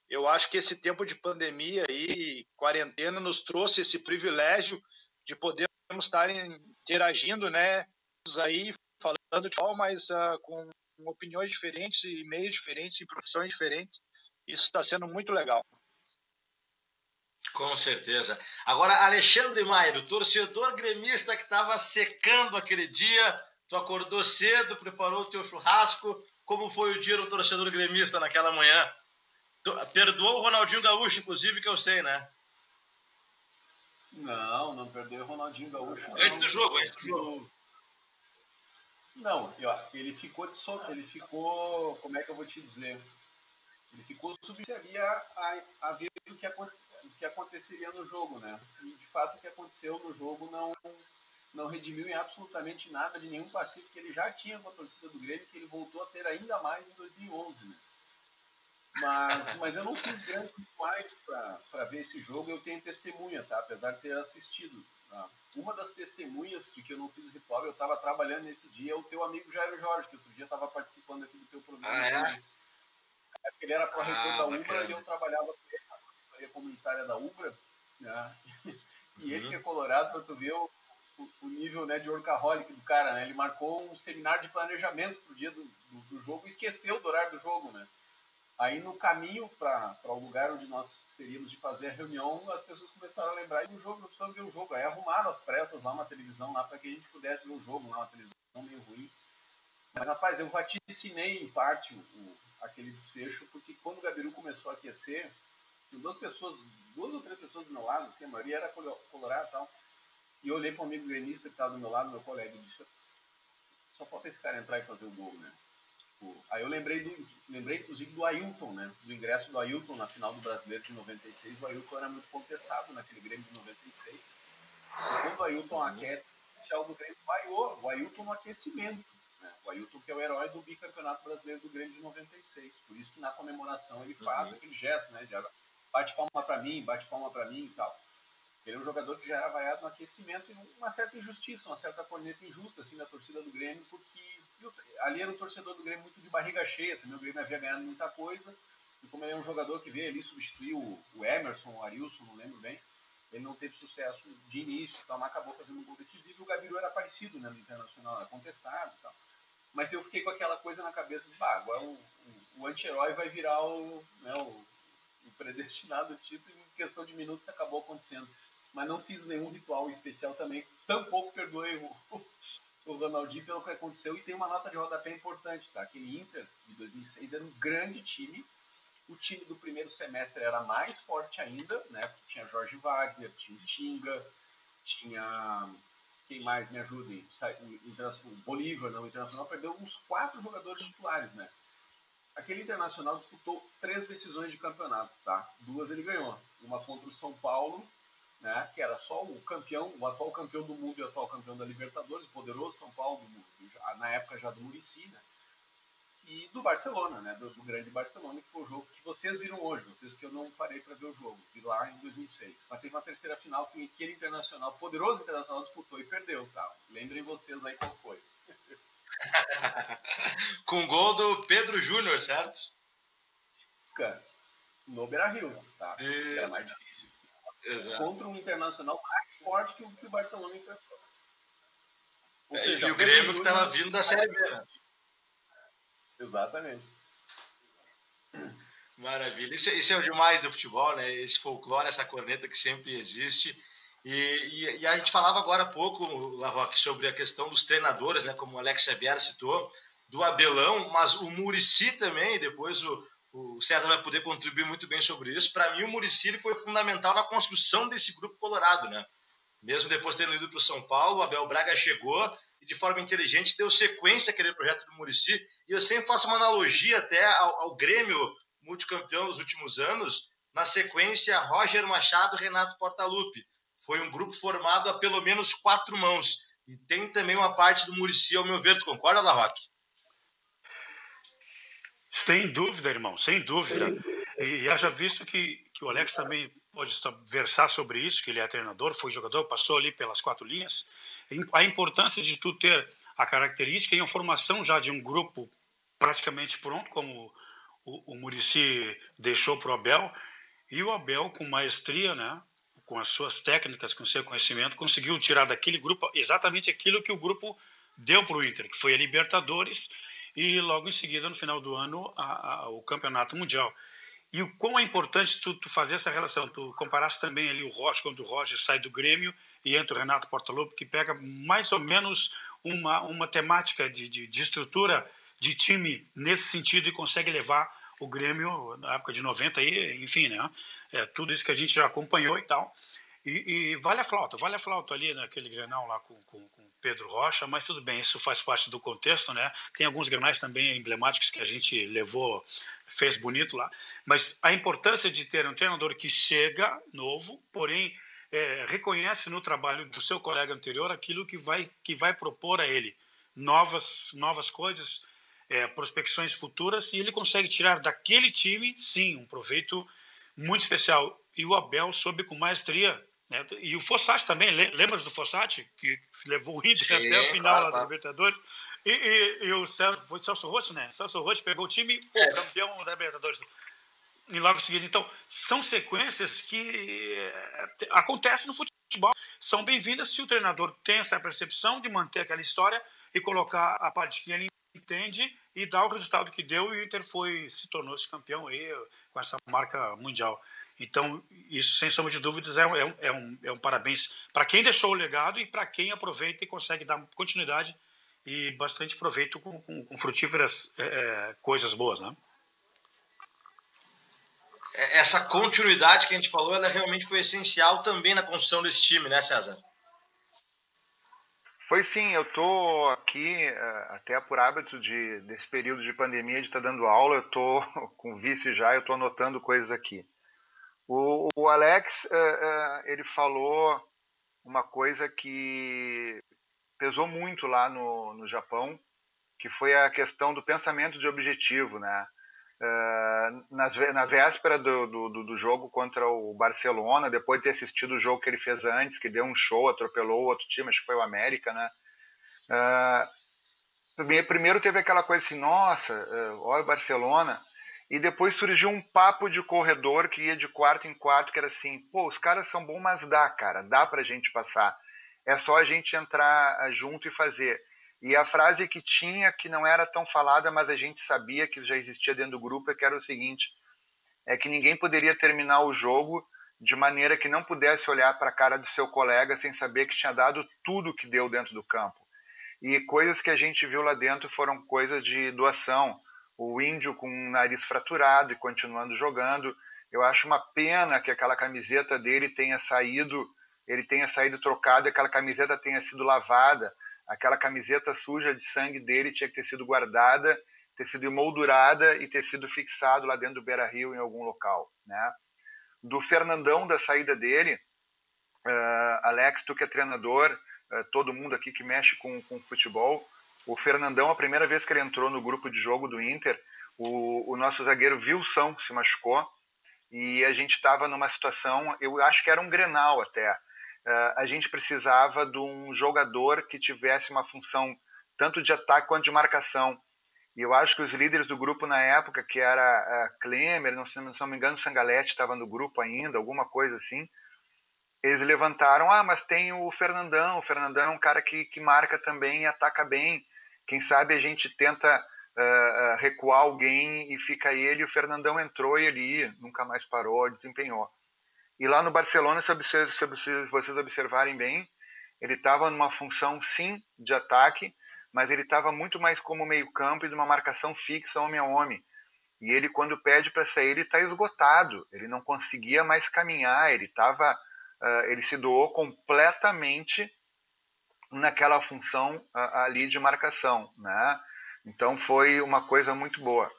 Eu acho que esse tempo de pandemia e quarentena nos trouxe esse privilégio de podermos estar interagindo, né, aí falando de futebol, mas com opiniões diferentes e meios diferentes e profissões diferentes. Isso está sendo muito legal. Com certeza. Agora, Alexandre Maia, o torcedor gremista que estava secando aquele dia, tu acordou cedo, preparou o teu churrasco. Como foi o dia do torcedor gremista naquela manhã? Perdoou o Ronaldinho Gaúcho, inclusive, que eu sei, né? Não perdoei o Ronaldinho Gaúcho. Antes do jogo. Não, ele ficou como é que eu vou te dizer? Ele ficou subsidiaria a ver o que aconteceria no jogo, né? E de fato o que aconteceu no jogo não redimiu em absolutamente nada de nenhum passivo que ele já tinha com a torcida do Grêmio, que ele voltou a ter ainda mais em 2011, né? Mas eu não fiz grandes rituais para ver esse jogo. Eu tenho testemunha, tá? Apesar de ter assistido. Tá? Uma das testemunhas de que eu não fiz ritual, eu estava trabalhando nesse dia, é o teu amigo Jairo Jorge, que outro dia estava participando aqui do teu programa. Ele era pró-reitor da Ubra e eu trabalhava com ele na consultoria comunitária da Ubra, né? E ele que é colorado, para tu ver o nível, né, de workaholic do cara, né? Ele marcou um seminário de planejamento pro dia do jogo e esqueceu do horário do jogo, né? Aí no caminho para o lugar onde nós teríamos de fazer a reunião, as pessoas começaram a lembrar do jogo, não precisamos ver o jogo. Aí arrumaram às pressas lá uma televisão lá para que a gente pudesse ver o jogo, lá uma televisão meio ruim. Mas, rapaz, eu vaticinei em parte aquele desfecho, porque quando o Gabiru começou a aquecer, tinha duas ou três pessoas do meu lado, assim, a maioria era colorado e tal, e eu olhei para um amigo gremista que estava do meu lado, meu colega, e disse: só falta esse cara entrar e fazer o gol, né? Aí eu lembrei inclusive do Ailton, né? Do ingresso do Ailton na final do Brasileiro de 96. O Ailton era muito contestado naquele Grêmio de 96. E quando o Ailton aquece, o oficial do Grêmio vaiou o Ailton no aquecimento. Né? O Ailton que é o herói do bicampeonato brasileiro do Grêmio de 96. Por isso que na comemoração ele faz aquele gesto, né? De bate palma pra mim e tal. Ele é um jogador que já era vaiado no aquecimento e uma certa injustiça, uma certa corneta injusta assim, da torcida do Grêmio, porque ali era um torcedor do Grêmio muito de barriga cheia, também o Grêmio havia ganhado muita coisa, e como ele é um jogador que veio ali substituir o Emerson, o Arilson, não lembro bem, ele não teve sucesso de início, então acabou fazendo um gol decisivo, e o Gabiru era parecido, né, no Internacional, era contestado e tal. Mas eu fiquei com aquela coisa na cabeça de, agora o anti-herói vai virar o predestinado título, e em questão de minutos acabou acontecendo. Mas não fiz nenhum ritual especial também, tampouco perdoei o Ronaldinho pelo que aconteceu, e tem uma nota de rodapé importante, tá? Aquele Inter de 2006 era um grande time, o time do primeiro semestre era mais forte ainda, né? Porque tinha Jorge Wagner, tinha o Tinga, tinha... Quem mais me ajudem? O Bolívar, não, o Internacional perdeu uns 4 jogadores titulares, né? Aquele Internacional disputou 3 decisões de campeonato, tá? 2 ele ganhou. Uma contra o São Paulo, né, que era só o campeão, o atual campeão do mundo e o atual campeão da Libertadores, o poderoso São Paulo, na época já do Muricy, né, e do Barcelona, né, do grande Barcelona, que foi o jogo que vocês viram hoje, vocês que eu não parei para ver o jogo, vi lá em 2006. Mas teve uma terceira final que aquele Internacional, poderoso Internacional, disputou e perdeu, tá? Lembrem vocês aí qual foi. Com gol do Pedro Júnior, certo? No Beira-Rio, tá? Era mais difícil. Exato. Contra um Internacional mais forte que o Barcelona enfrentou. Ou seja, e o Grêmio que estava vindo da Série B, né? Exatamente. Maravilha. Isso é o demais do futebol, né? Esse folclore, essa corneta que sempre existe. E a gente falava agora há pouco, Larroque, sobre a questão dos treinadores, né? Como o Alex Xavier citou, do Abelão, mas o Muricy também, depois o César vai poder contribuir muito bem sobre isso. Para mim, o Muricy foi fundamental na construção desse grupo colorado, né? Mesmo depois de ter ido para o São Paulo, o Abel Braga chegou e, de forma inteligente, deu sequência àquele projeto do Muricy. E eu sempre faço uma analogia até ao Grêmio multicampeão dos últimos anos, na sequência Roger Machado e Renato Portaluppi. Foi um grupo formado a pelo menos 4 mãos. E tem também uma parte do Muricy, ao meu ver. Tu concorda, Larroque? Sem dúvida, irmão, sem dúvida. E haja visto que o Alex também pode versar sobre isso, que ele é treinador, foi jogador, passou ali pelas 4 linhas. A importância de tu ter a característica e a formação já de um grupo praticamente pronto, como o Muricy deixou para o Abel, e o Abel, com maestria, né, com as suas técnicas, com o seu conhecimento, conseguiu tirar daquele grupo exatamente aquilo que o grupo deu para o Inter, que foi a Libertadores, e logo em seguida, no final do ano, o Campeonato Mundial. E o quão é importante tu fazer essa relação. Tu comparaste também ali o Roger, quando o Roger sai do Grêmio e entra o Renato Portaluppi, que pega mais ou menos uma temática de estrutura de time nesse sentido e consegue levar o Grêmio na época de 90, aí, enfim, né? Tudo isso que a gente já acompanhou e tal. E vale a flauta ali naquele Grenal lá com Pedro Rocha, mas tudo bem, isso faz parte do contexto, né? Tem alguns Grenais também emblemáticos que a gente levou, fez bonito lá, mas a importância de ter um treinador que chega novo, porém reconhece no trabalho do seu colega anterior aquilo que vai propor a ele novas coisas, prospecções futuras, e ele consegue tirar daquele time, sim, um proveito muito especial. E o Abel soube com maestria, né? E o Fossati também, lembras do Fossati, que levou o Inter até o final lá da Libertadores? E o Celso Rotti, né? Celso Rotti pegou o time, campeão da Libertadores. E logo em seguida. Então, são sequências que acontecem no futebol. São bem-vindas se o treinador tem essa percepção de manter aquela história e colocar a parte que ele entende e dar o resultado que deu, e o Inter tornou-se campeão aí, com essa marca mundial. Então, isso, sem sombra de dúvidas, é um parabéns para quem deixou o legado e para quem aproveita e consegue dar continuidade e bastante proveito com frutíferas coisas boas, né? Essa continuidade que a gente falou, ela realmente foi essencial também na construção desse time, né, César? Foi sim, eu tô aqui até por hábito desse período de pandemia de estar dando aula, eu tô com vício já, eu tô anotando coisas aqui. O Alex, ele falou uma coisa que pesou muito lá no Japão, que foi a questão do pensamento de objetivo, né? Na véspera do jogo contra o Barcelona, depois de ter assistido o jogo que ele fez antes, que deu um show, atropelou o outro time, acho que foi o América, né? Primeiro teve aquela coisa assim, nossa, olha o Barcelona, e depois surgiu um papo de corredor que ia de quarto em quarto, que era assim, pô, os caras são bons, mas dá, cara, dá pra gente passar. É só a gente entrar junto e fazer. E a frase que tinha, que não era tão falada, mas a gente sabia que já existia dentro do grupo, é que era o seguinte, é que ninguém poderia terminar o jogo de maneira que não pudesse olhar para a cara do seu colega sem saber que tinha dado tudo que deu dentro do campo. E coisas que a gente viu lá dentro foram coisas de doação. O índio com o nariz fraturado e continuando jogando. Eu acho uma pena que aquela camiseta dele tenha saído, ele tenha saído trocado e aquela camiseta tenha sido lavada. Aquela camiseta suja de sangue dele tinha que ter sido guardada, ter sido emoldurada e ter sido fixado lá dentro do Beira-Rio em algum local, né? Do Fernandão, da saída dele, Alex, tu que é treinador, todo mundo aqui que mexe com futebol, o Fernandão, a primeira vez que ele entrou no grupo de jogo do Inter, o nosso zagueiro Wilson se machucou e a gente estava numa situação, eu acho que era um Grenal até, a gente precisava de um jogador que tivesse uma função tanto de ataque quanto de marcação. E eu acho que os líderes do grupo na época, que era Klemer, não me engano, Sangalete estava no grupo ainda, alguma coisa assim, eles levantaram, mas tem o Fernandão é um cara que marca também e ataca bem, quem sabe a gente tenta recuar alguém e fica ele, o Fernandão entrou e ele ia, nunca mais parou, desempenhou. E lá no Barcelona, se vocês observarem bem, ele estava numa função sim de ataque, mas ele estava muito mais como meio campo e de uma marcação fixa homem a homem. E ele, quando pede para sair, ele está esgotado, ele não conseguia mais caminhar, ele se doou completamente naquela função ali de marcação, né? Então foi uma coisa muito boa.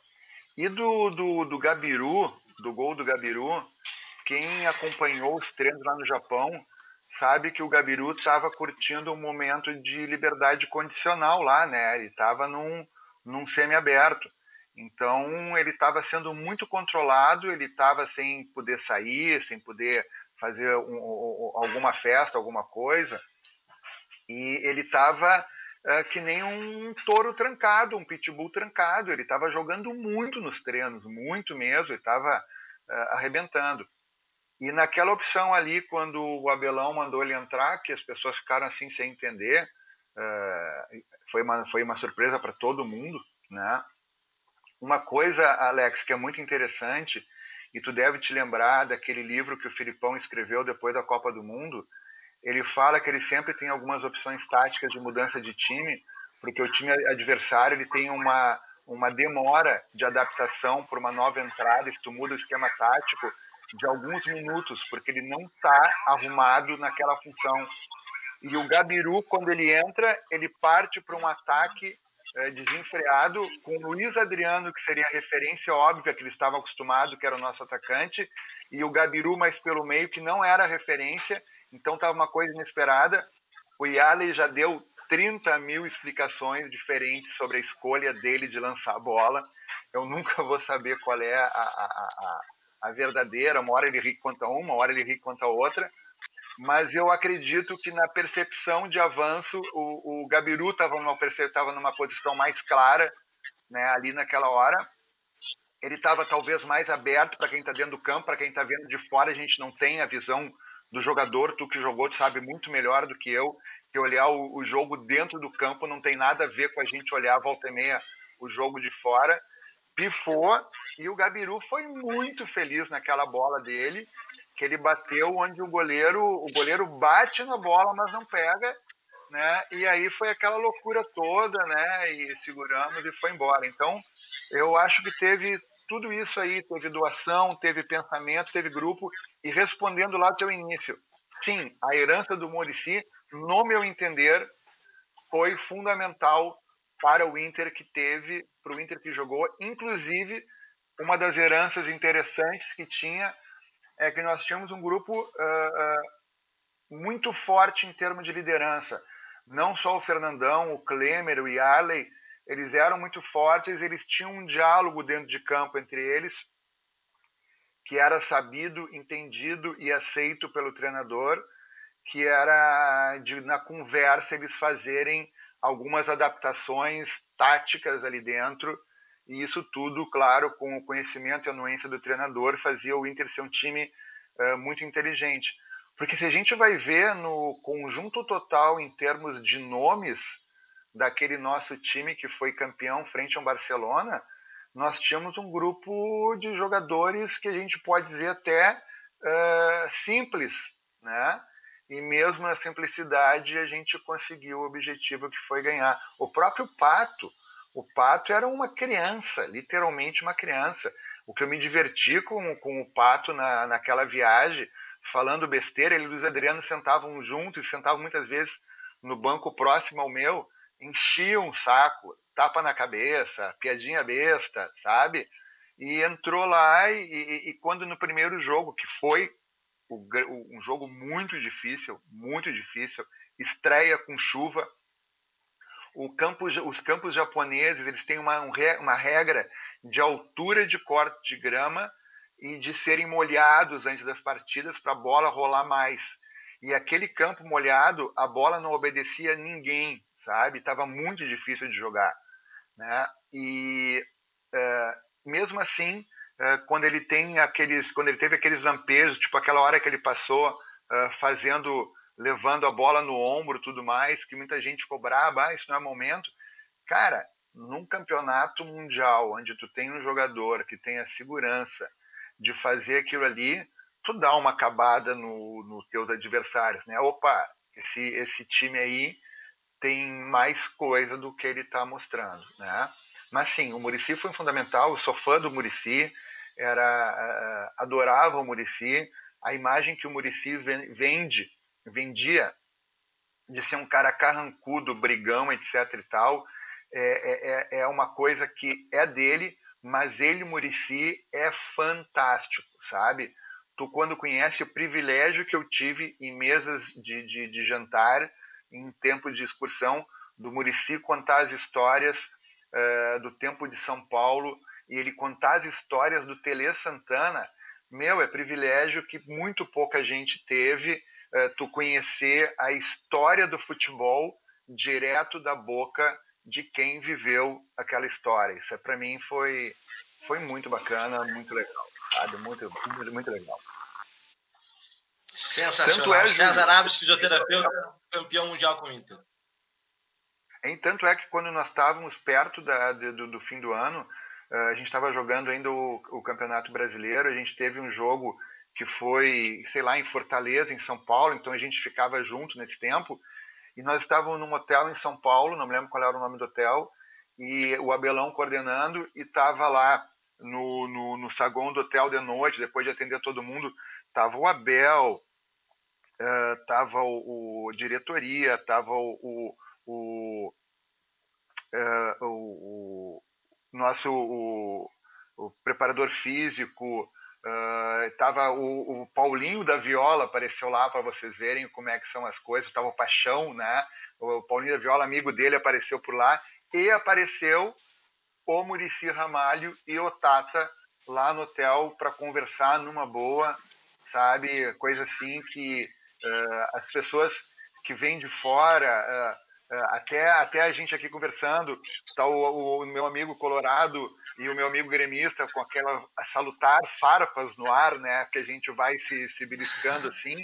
E do Gabiru, do gol do Gabiru, quem acompanhou os treinos lá no Japão sabe que o Gabiru estava curtindo um momento de liberdade condicional lá, né? Ele estava num semi-aberto. Então ele estava sendo muito controlado, ele estava sem poder sair, sem poder fazer alguma festa, alguma coisa. E ele estava que nem um touro trancado, um pitbull trancado. Ele estava jogando muito nos treinos, muito mesmo, ele estava arrebentando. E naquela opção ali, quando o Abelão mandou ele entrar, que as pessoas ficaram assim sem entender, foi uma surpresa para todo mundo, né? Uma coisa, Alex, que é muito interessante, e tu deve te lembrar daquele livro que o Filipão escreveu depois da Copa do Mundo, ele fala que ele sempre tem algumas opções táticas de mudança de time, porque o time adversário ele tem uma demora de adaptação para uma nova entrada, se tu muda o esquema tático, de alguns minutos, porque ele não está arrumado naquela função. E o Gabiru, quando ele entra, ele parte para um ataque desenfreado, com o Luiz Adriano, que seria a referência óbvia que eles estavam acostumados, que era o nosso atacante, e o Gabiru mais pelo meio, que não era a referência, então estava uma coisa inesperada. O Yali já deu 30 mil explicações diferentes sobre a escolha dele de lançar a bola. Eu nunca vou saber qual é a verdadeira, uma hora ele ri contra uma hora ele ri contra a outra, mas eu acredito que na percepção de avanço o Gabiru estava numa posição mais clara, né, ali naquela hora. Ele estava talvez mais aberto para quem está dentro do campo, para quem está vendo de fora, a gente não tem a visão do jogador, tu que jogou, tu sabe muito melhor do que eu, que olhar o jogo dentro do campo não tem nada a ver com a gente olhar volta e meia o jogo de fora. Pifou, e o Gabiru foi muito feliz naquela bola dele, que ele bateu onde o goleiro bate na bola, mas não pega, né? E aí foi aquela loucura toda, né? E seguramos e foi embora. Então, eu acho que teve tudo isso aí, teve doação, teve pensamento, teve grupo, e respondendo lá ao teu início, sim, a herança do Muricy, no meu entender, foi fundamental para o Inter para o Inter que jogou. Inclusive, uma das heranças interessantes que tinha é que nós tínhamos um grupo muito forte em termos de liderança. Não só o Fernandão, o Klemer, o Yarley, eles eram muito fortes, eles tinham um diálogo dentro de campo entre eles, que era sabido, entendido e aceito pelo treinador, que era na conversa eles fazerem algumas adaptações táticas ali dentro, e isso tudo, claro, com o conhecimento e a anuência do treinador, fazia o Inter ser um time muito inteligente. Porque se a gente vai ver no conjunto total em termos de nomes daquele nosso time que foi campeão frente ao Barcelona, nós tínhamos um grupo de jogadores que a gente pode dizer até simples, né? E mesmo na simplicidade a gente conseguiu o objetivo que foi ganhar. O próprio o Pato era uma criança, literalmente uma criança. O que eu me diverti com o Pato naquela viagem, falando besteira, ele e o Luiz Adriano sentavam juntos, sentavam muitas vezes no banco próximo ao meu, enchiam um saco, tapa na cabeça, piadinha besta, sabe? E entrou lá e quando no primeiro jogo, que foi um jogo muito difícil, estreia com chuva, os campos japoneses eles têm uma regra de altura de corte de grama e de serem molhados antes das partidas para a bola rolar mais. E aquele campo molhado, a bola não obedecia a ninguém, sabe? Estava muito difícil de jogar, né? E mesmo assim, quando ele teve aqueles lampejos, tipo aquela hora que ele passou levando a bola no ombro, tudo mais, que muita gente cobrava, isso não é momento. Cara, num campeonato mundial, onde tu tem um jogador que tem a segurança de fazer aquilo ali, tu dá uma acabada nos teus adversários, né? Opa, esse time aí tem mais coisa do que ele está mostrando, né? Mas sim, o Muricy foi fundamental, eu sou fã do Muricy, adorava o Muricy, a imagem que o Muricy vendia de ser um cara carrancudo, brigão, etc e tal, é uma coisa que é dele, mas ele, Muricy, é fantástico, sabe? Tu, quando conhece o privilégio que eu tive em mesas de jantar, em tempo de excursão, do Muricy contar as histórias do tempo de São Paulo, e ele contar as histórias do Tele Santana, é privilégio que muito pouca gente teve, tu conhecer a história do futebol direto da boca de quem viveu aquela história. Isso para mim foi muito bacana, muito legal, sabe? Muito, muito, muito legal. Sensacional. César Naves, fisioterapeuta, campeão mundial com o Inter. Tanto é que quando nós estávamos perto do fim do ano, a gente estava jogando ainda o Campeonato Brasileiro, a gente teve um jogo que foi, sei lá, em Fortaleza, em São Paulo, então a gente ficava junto nesse tempo, e nós estávamos num hotel em São Paulo, não me lembro qual era o nome do hotel, e o Abelão coordenando, e estava lá no saguão do hotel de noite, depois de atender todo mundo, estava o Abel, estava o diretoria, estava o nosso preparador físico, estava o Paulinho da Viola, apareceu lá para vocês verem como é que são as coisas, estava o Paixão, né? O Paulinho da Viola, amigo dele, apareceu por lá, e apareceu o Muricy Ramalho e o Tata lá no hotel para conversar numa boa, sabe? Coisa assim que as pessoas que vêm de fora, até a gente aqui conversando, está o meu amigo colorado e o meu amigo gremista com aquela salutar farpas no ar, né? Que a gente vai se beliscando assim,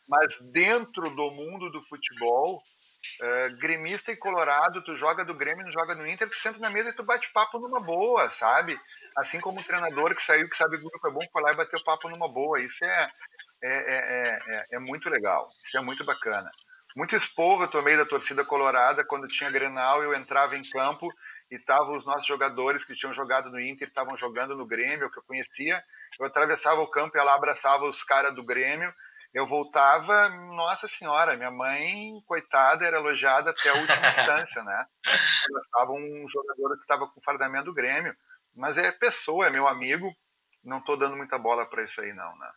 mas dentro do mundo do futebol, gremista e colorado, tu joga do Grêmio, não joga no Inter, tu senta na mesa e tu bate papo numa boa, sabe? Assim como o treinador que saiu, que sabe que o grupo é bom, foi lá e bateu papo numa boa. Isso é muito legal, isso é muito bacana. Muito esporro eu tomei da torcida colorada quando tinha Grenal, eu entrava em campo e estavam os nossos jogadores que tinham jogado no Inter, estavam jogando no Grêmio, que eu conhecia, eu atravessava o campo e ia lá abraçava os caras do Grêmio, eu voltava, nossa senhora, minha mãe, coitada, era elogiada até a última instância, né? Eu estava um jogador que estava com o fardamento do Grêmio, mas é pessoa, é meu amigo, não estou dando muita bola para isso aí não, né?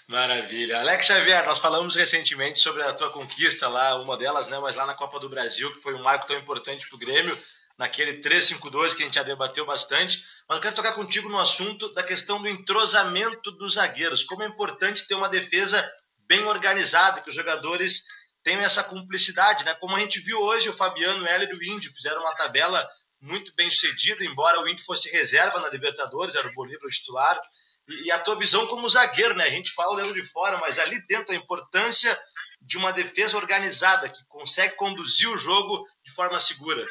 Maravilha. Alex Xavier, nós falamos recentemente sobre a tua conquista lá, uma delas, né, mas lá na Copa do Brasil, que foi um marco tão importante para o Grêmio, naquele 3-5-2 que a gente já debateu bastante, mas eu quero tocar contigo no assunto da questão do entrosamento dos zagueiros, como é importante ter uma defesa bem organizada, que os jogadores tenham essa cumplicidade, né? Como a gente viu hoje, o Fabiano, o Heller e o Índio fizeram uma tabela muito bem sucedida, embora o Índio fosse reserva na Libertadores, era o Bolívar o titular. E a tua visão como zagueiro, né? A gente fala olhando de fora, mas ali dentro a importância de uma defesa organizada, que consegue conduzir o jogo de forma segura.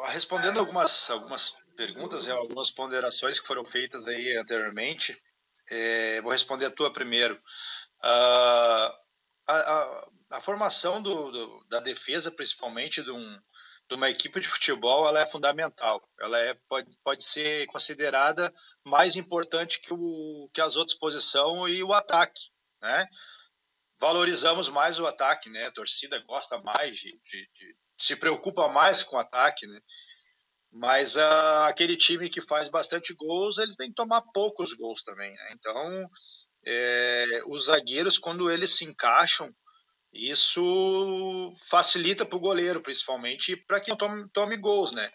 Respondendo algumas perguntas e algumas ponderações que foram feitas aí anteriormente, vou responder a tua primeiro. A formação da defesa, principalmente de uma equipe de futebol, ela é fundamental. Ela pode ser considerada mais importante que as outras posições e o ataque, né? Valorizamos mais o ataque, né? A torcida gosta mais se preocupa mais com o ataque, né? Mas aquele time que faz bastante gols, eles têm que tomar poucos gols também, né? Então, os zagueiros, quando eles se encaixam, isso facilita para o goleiro, principalmente, e para quem tome gols, né?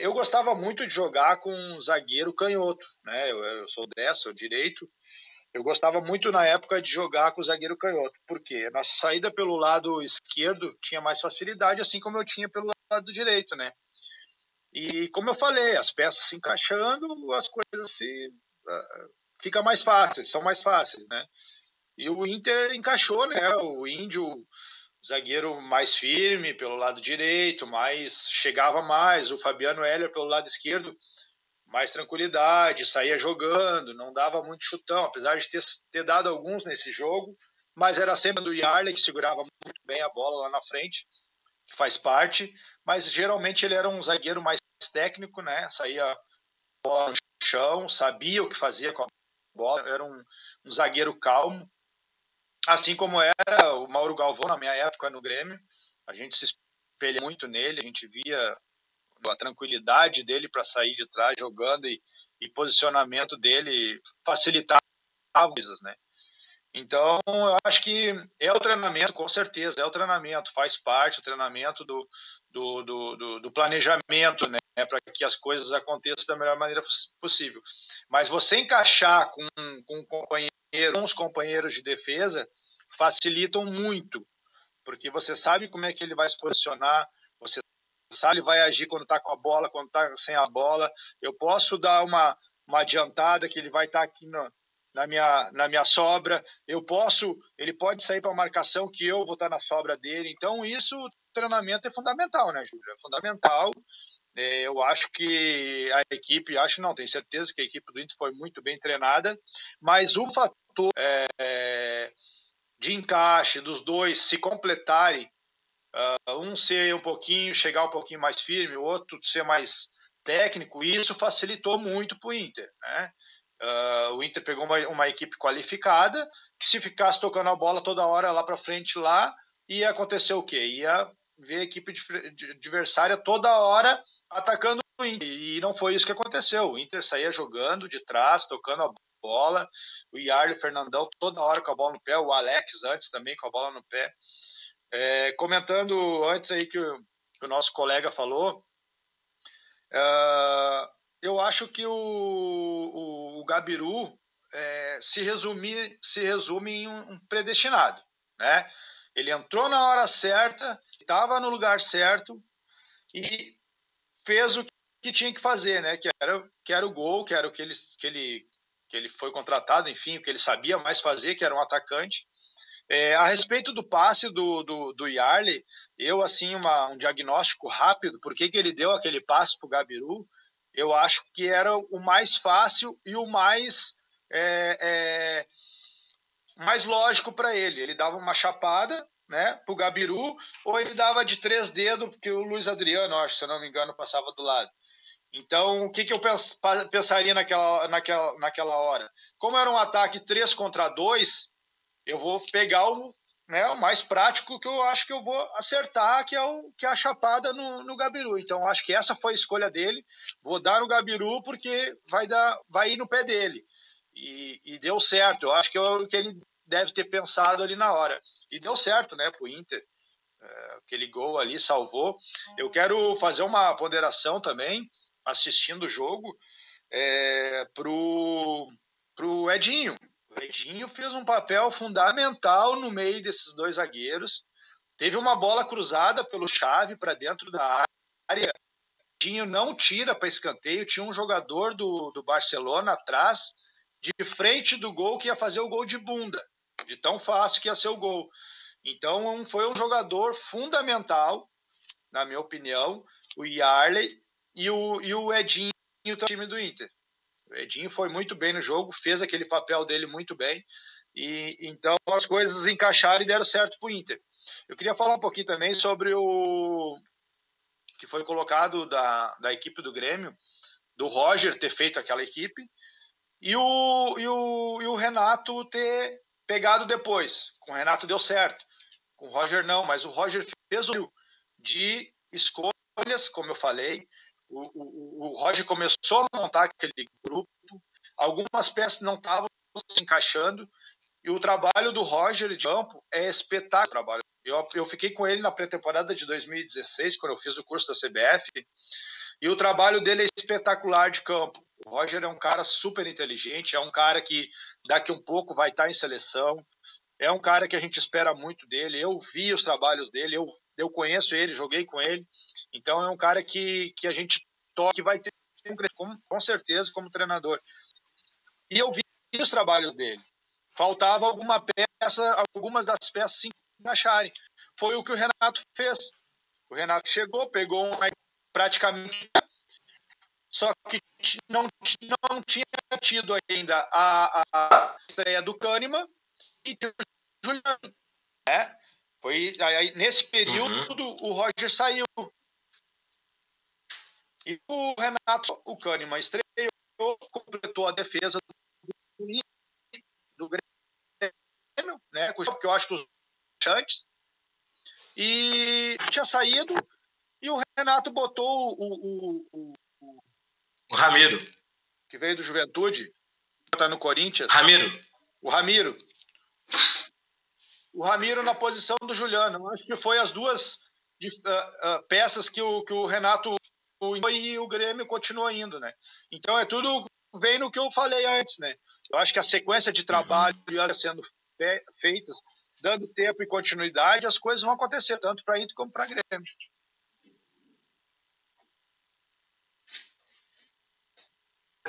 Eu gostava muito de jogar com um zagueiro canhoto, né? Eu sou destro, direito. Eu gostava muito na época de jogar com o zagueiro canhoto. Por quê? Na saída pelo lado esquerdo tinha mais facilidade, assim como eu tinha pelo lado direito, né? E como eu falei, as peças se encaixando, as coisas ficam mais fáceis, são mais fáceis, né? E o Inter encaixou, né? O Índio, zagueiro mais firme pelo lado direito, chegava mais. O Fabiano Heller pelo lado esquerdo, mais tranquilidade, saía jogando, não dava muito chutão, apesar de ter dado alguns nesse jogo, mas era sempre do Yarley, que segurava muito bem a bola lá na frente, que faz parte, mas geralmente ele era um zagueiro mais técnico, né? Saía bola no chão, sabia o que fazia com a bola, era um zagueiro calmo, assim como era o Mauro Galvão na minha época no Grêmio. A gente se espelha muito nele, a gente via a tranquilidade dele para sair de trás jogando e posicionamento dele facilitava coisas, né? Então, eu acho que é o treinamento, com certeza, é o treinamento, faz parte o treinamento do planejamento, né? Para que as coisas aconteçam da melhor maneira possível. Mas você encaixar com os companheiros de defesa facilitam muito, porque você sabe como é que ele vai se posicionar, você sabe ele vai agir quando está com a bola, quando está sem a bola. Eu posso dar uma adiantada que ele vai estar aqui na minha sobra. Ele pode sair para a marcação que eu vou estar na sobra dele. Então, o treinamento é fundamental, né, Júlio? É fundamental. Eu acho que tenho certeza que a equipe do Inter foi muito bem treinada, mas o fator de encaixe dos dois se completarem, um chegar um pouquinho mais firme, o outro ser mais técnico, isso facilitou muito para o Inter, né? O Inter pegou uma equipe qualificada, que se ficasse tocando a bola toda hora lá para frente, ia acontecer o quê? Ia ver a equipe adversária toda hora atacando o Inter, e não foi isso que aconteceu. O Inter saía jogando de trás, tocando a bola, o Yarley, o Fernandão toda hora com a bola no pé, o Alex antes também com a bola no pé. Comentando antes aí que o nosso colega falou, eu acho que o Gabiru se resume em um predestinado, né? Ele entrou na hora certa, estava no lugar certo e fez o que tinha que fazer, né? Que era o gol, que era o que ele foi contratado, enfim, o que ele sabia mais fazer, que era um atacante. A respeito do passe do Yarley, assim, um diagnóstico rápido, por que ele deu aquele passe para o Gabiru, eu acho que era o mais fácil e o mais lógico para ele. Ele dava uma chapada, né, para o Gabiru, ou ele dava de 3 dedos, porque o Luiz Adriano, acho, se eu não me engano, passava do lado. Então, o que eu pensaria naquela hora? Como era um ataque 3 contra 2, eu vou pegar o mais prático, que eu acho que eu vou acertar, que é a chapada no Gabiru. Então, acho que essa foi a escolha dele. Vou dar no Gabiru porque vai ir no pé dele. E deu certo. Eu acho que é o que ele deve ter pensado ali na hora. E deu certo, né, pro Inter. Aquele gol ali salvou. Eu quero fazer uma ponderação também, assistindo o jogo, pro Edinho. O Edinho fez um papel fundamental no meio desses dois zagueiros. Teve uma bola cruzada pelo Xavi para dentro da área. O Edinho não tira para escanteio. Tinha um jogador do Barcelona atrás, de frente do gol, que ia fazer o gol de bunda, de tão fácil que ia ser o gol. Então, foi um jogador fundamental, na minha opinião, o Yarley e o Edinho do time do Inter. O Edinho foi muito bem no jogo, fez aquele papel dele muito bem, e então as coisas encaixaram e deram certo para o Inter. Eu queria falar um pouquinho também sobre o que foi colocado da equipe do Grêmio, do Roger ter feito aquela equipe, e o Renato ter pegado depois. Com o Renato deu certo, com o Roger não, mas o Roger fez o de escolhas, como eu falei. O Roger começou a montar aquele grupo, algumas peças não estavam se encaixando, e o trabalho do Roger de campo é espetacular. Eu fiquei com ele na pré-temporada de 2016, quando eu fiz o curso da CBF, e o trabalho dele é espetacular de campo. O Roger é um cara super inteligente, é um cara que daqui um pouco vai estar em seleção, é um cara que a gente espera muito dele. Eu vi os trabalhos dele, eu conheço ele, joguei com ele. Então é um cara que a gente toca, que vai ter com certeza como treinador. E eu vi os trabalhos dele. Faltava algumas das peças se encaixarem. Foi o que o Renato fez. O Renato chegou, pegou praticamente, só que não tinha tido ainda a estreia do Kahneman e do Juliano, né? Foi aí, nesse período o Roger saiu e o Renato, o Kahneman estreou, completou a defesa do Grêmio, né? Porque eu acho que os antes, e tinha saído, e o Renato botou o Ramiro, que veio do Juventude, está no Corinthians. O Ramiro na posição do Juliano. Eu acho que foi as duas peças que o Renato e o Grêmio continuou indo, né? Então tudo vem no que eu falei antes, né? Eu acho que a sequência de trabalho sendo feitas, dando tempo e continuidade, as coisas vão acontecer, tanto para Inter como para Grêmio.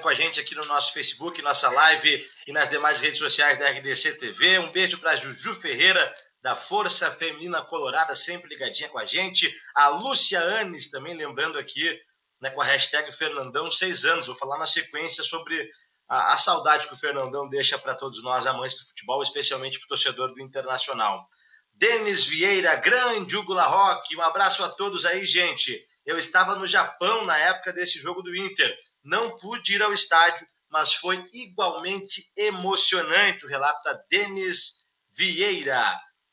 Com a gente aqui no nosso Facebook, nossa live e nas demais redes sociais da RDC TV. Um beijo para Juju Ferreira, da Força Feminina Colorada, sempre ligadinha com a gente. A Lúcia Anes, também lembrando aqui, né, com a hashtag Fernandão 6 anos. Vou falar na sequência sobre a saudade que o Fernandão deixa para todos nós, amantes do futebol, especialmente para o torcedor do Internacional. Denis Vieira, grande Hugo Larroque, um abraço a todos aí, gente. Eu estava no Japão na época desse jogo do Inter. Não pude ir ao estádio, mas foi igualmente emocionante, o relato da Denis Vieira.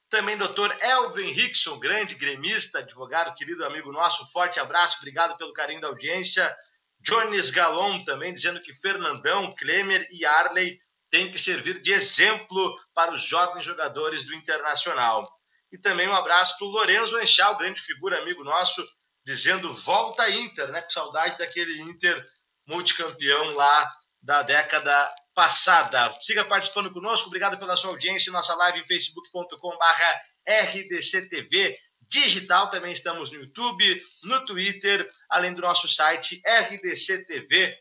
Também Dr. Elvin Rickson, grande gremista, advogado, querido amigo nosso, um forte abraço, obrigado pelo carinho da audiência. Jones Galon também dizendo que Fernandão, Klemer e Arley têm que servir de exemplo para os jovens jogadores do Internacional. E também um abraço para o Lorenzo Enxal, grande figura, amigo nosso, dizendo volta Inter, né? Com saudade daquele Inter multicampeão lá da década passada. Siga participando conosco, obrigado pela sua audiência. Nossa live em facebook.com/RDCTV Digital, também estamos no YouTube, no Twitter, além do nosso site rdctv.com.br.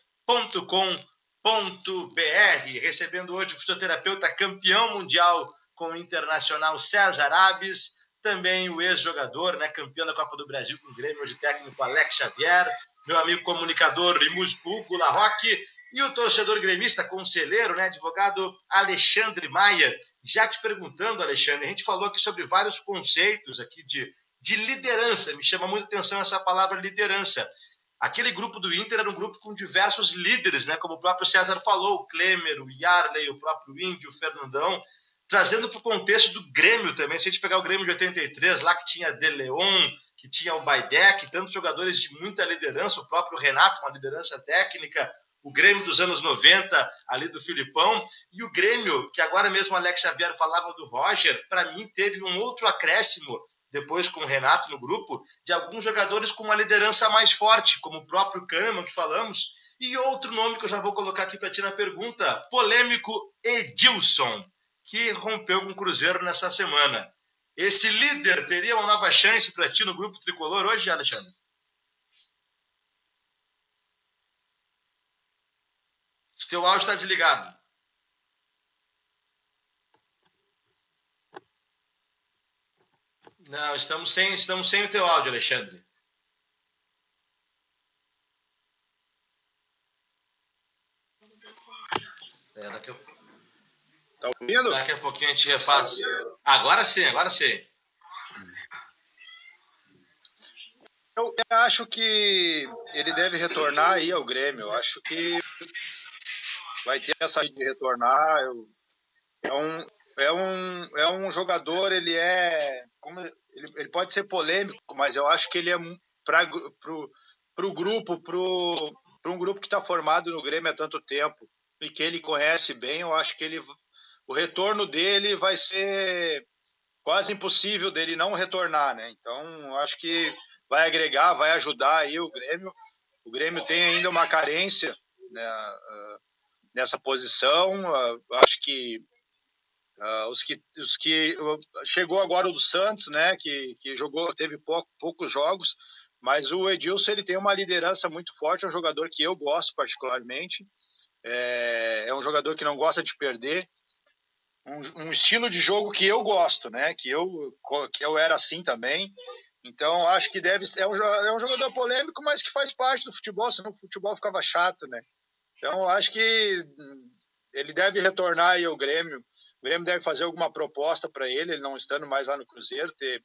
Recebendo hoje o fisioterapeuta campeão mundial com o Internacional César Abes, também o ex-jogador, né, campeão da Copa do Brasil com o Grêmio, hoje técnico Alex Xavier, meu amigo comunicador e músico Hugo Larroque, e o torcedor gremista, conselheiro, né, advogado Alexandre Maia. Já te perguntando, Alexandre, a gente falou aqui sobre vários conceitos aqui de liderança, me chama muita atenção essa palavra liderança. Aquele grupo do Inter era um grupo com diversos líderes, né? Como o próprio César falou, o Klemer, o Yarley, o próprio Índio, o Fernandão, trazendo para o contexto do Grêmio também. Se a gente pegar o Grêmio de 83, lá que tinha De Leon, que tinha o Baidec, tantos jogadores de muita liderança, o próprio Renato, uma liderança técnica, o Grêmio dos anos 90, ali do Filipão, e o Grêmio, que agora mesmo o Alex Xavier falava do Roger, para mim teve um outro acréscimo, depois com o Renato no grupo, de alguns jogadores com uma liderança mais forte, como o próprio Kahneman, que falamos, e outro nome que eu já vou colocar aqui para ti na pergunta, polêmico Edilson, que rompeu com o Cruzeiro nessa semana. Esse líder teria uma nova chance para ti no grupo tricolor hoje, Alexandre? O teu áudio está desligado. Não, estamos sem o teu áudio, Alexandre. Tá ouvindo? Daqui a pouquinho a gente refaz. Agora sim. Eu acho que ele deve retornar aí ao Grêmio. Eu acho que vai ter essa de retornar. É um jogador, ele pode ser polêmico, mas eu acho que ele é para um grupo que está formado no Grêmio há tanto tempo e que ele conhece bem. Eu acho que o retorno dele vai ser quase impossível dele não retornar, né? Então, eu acho que vai agregar, vai ajudar aí o Grêmio. O Grêmio tem ainda uma carência, né, nessa posição. Acho que os que chegou agora o do Santos, né, que teve poucos jogos, mas o Edilson, ele tem uma liderança muito forte, é um jogador que eu gosto particularmente, é um jogador que não gosta de perder, um estilo de jogo que eu gosto, né, que eu era assim também. Então acho que é um jogador polêmico, mas que faz parte do futebol, senão o futebol ficava chato, né. Então acho que ele deve retornar aí ao Grêmio. O Grêmio deve fazer alguma proposta para ele não estando mais lá no Cruzeiro, ter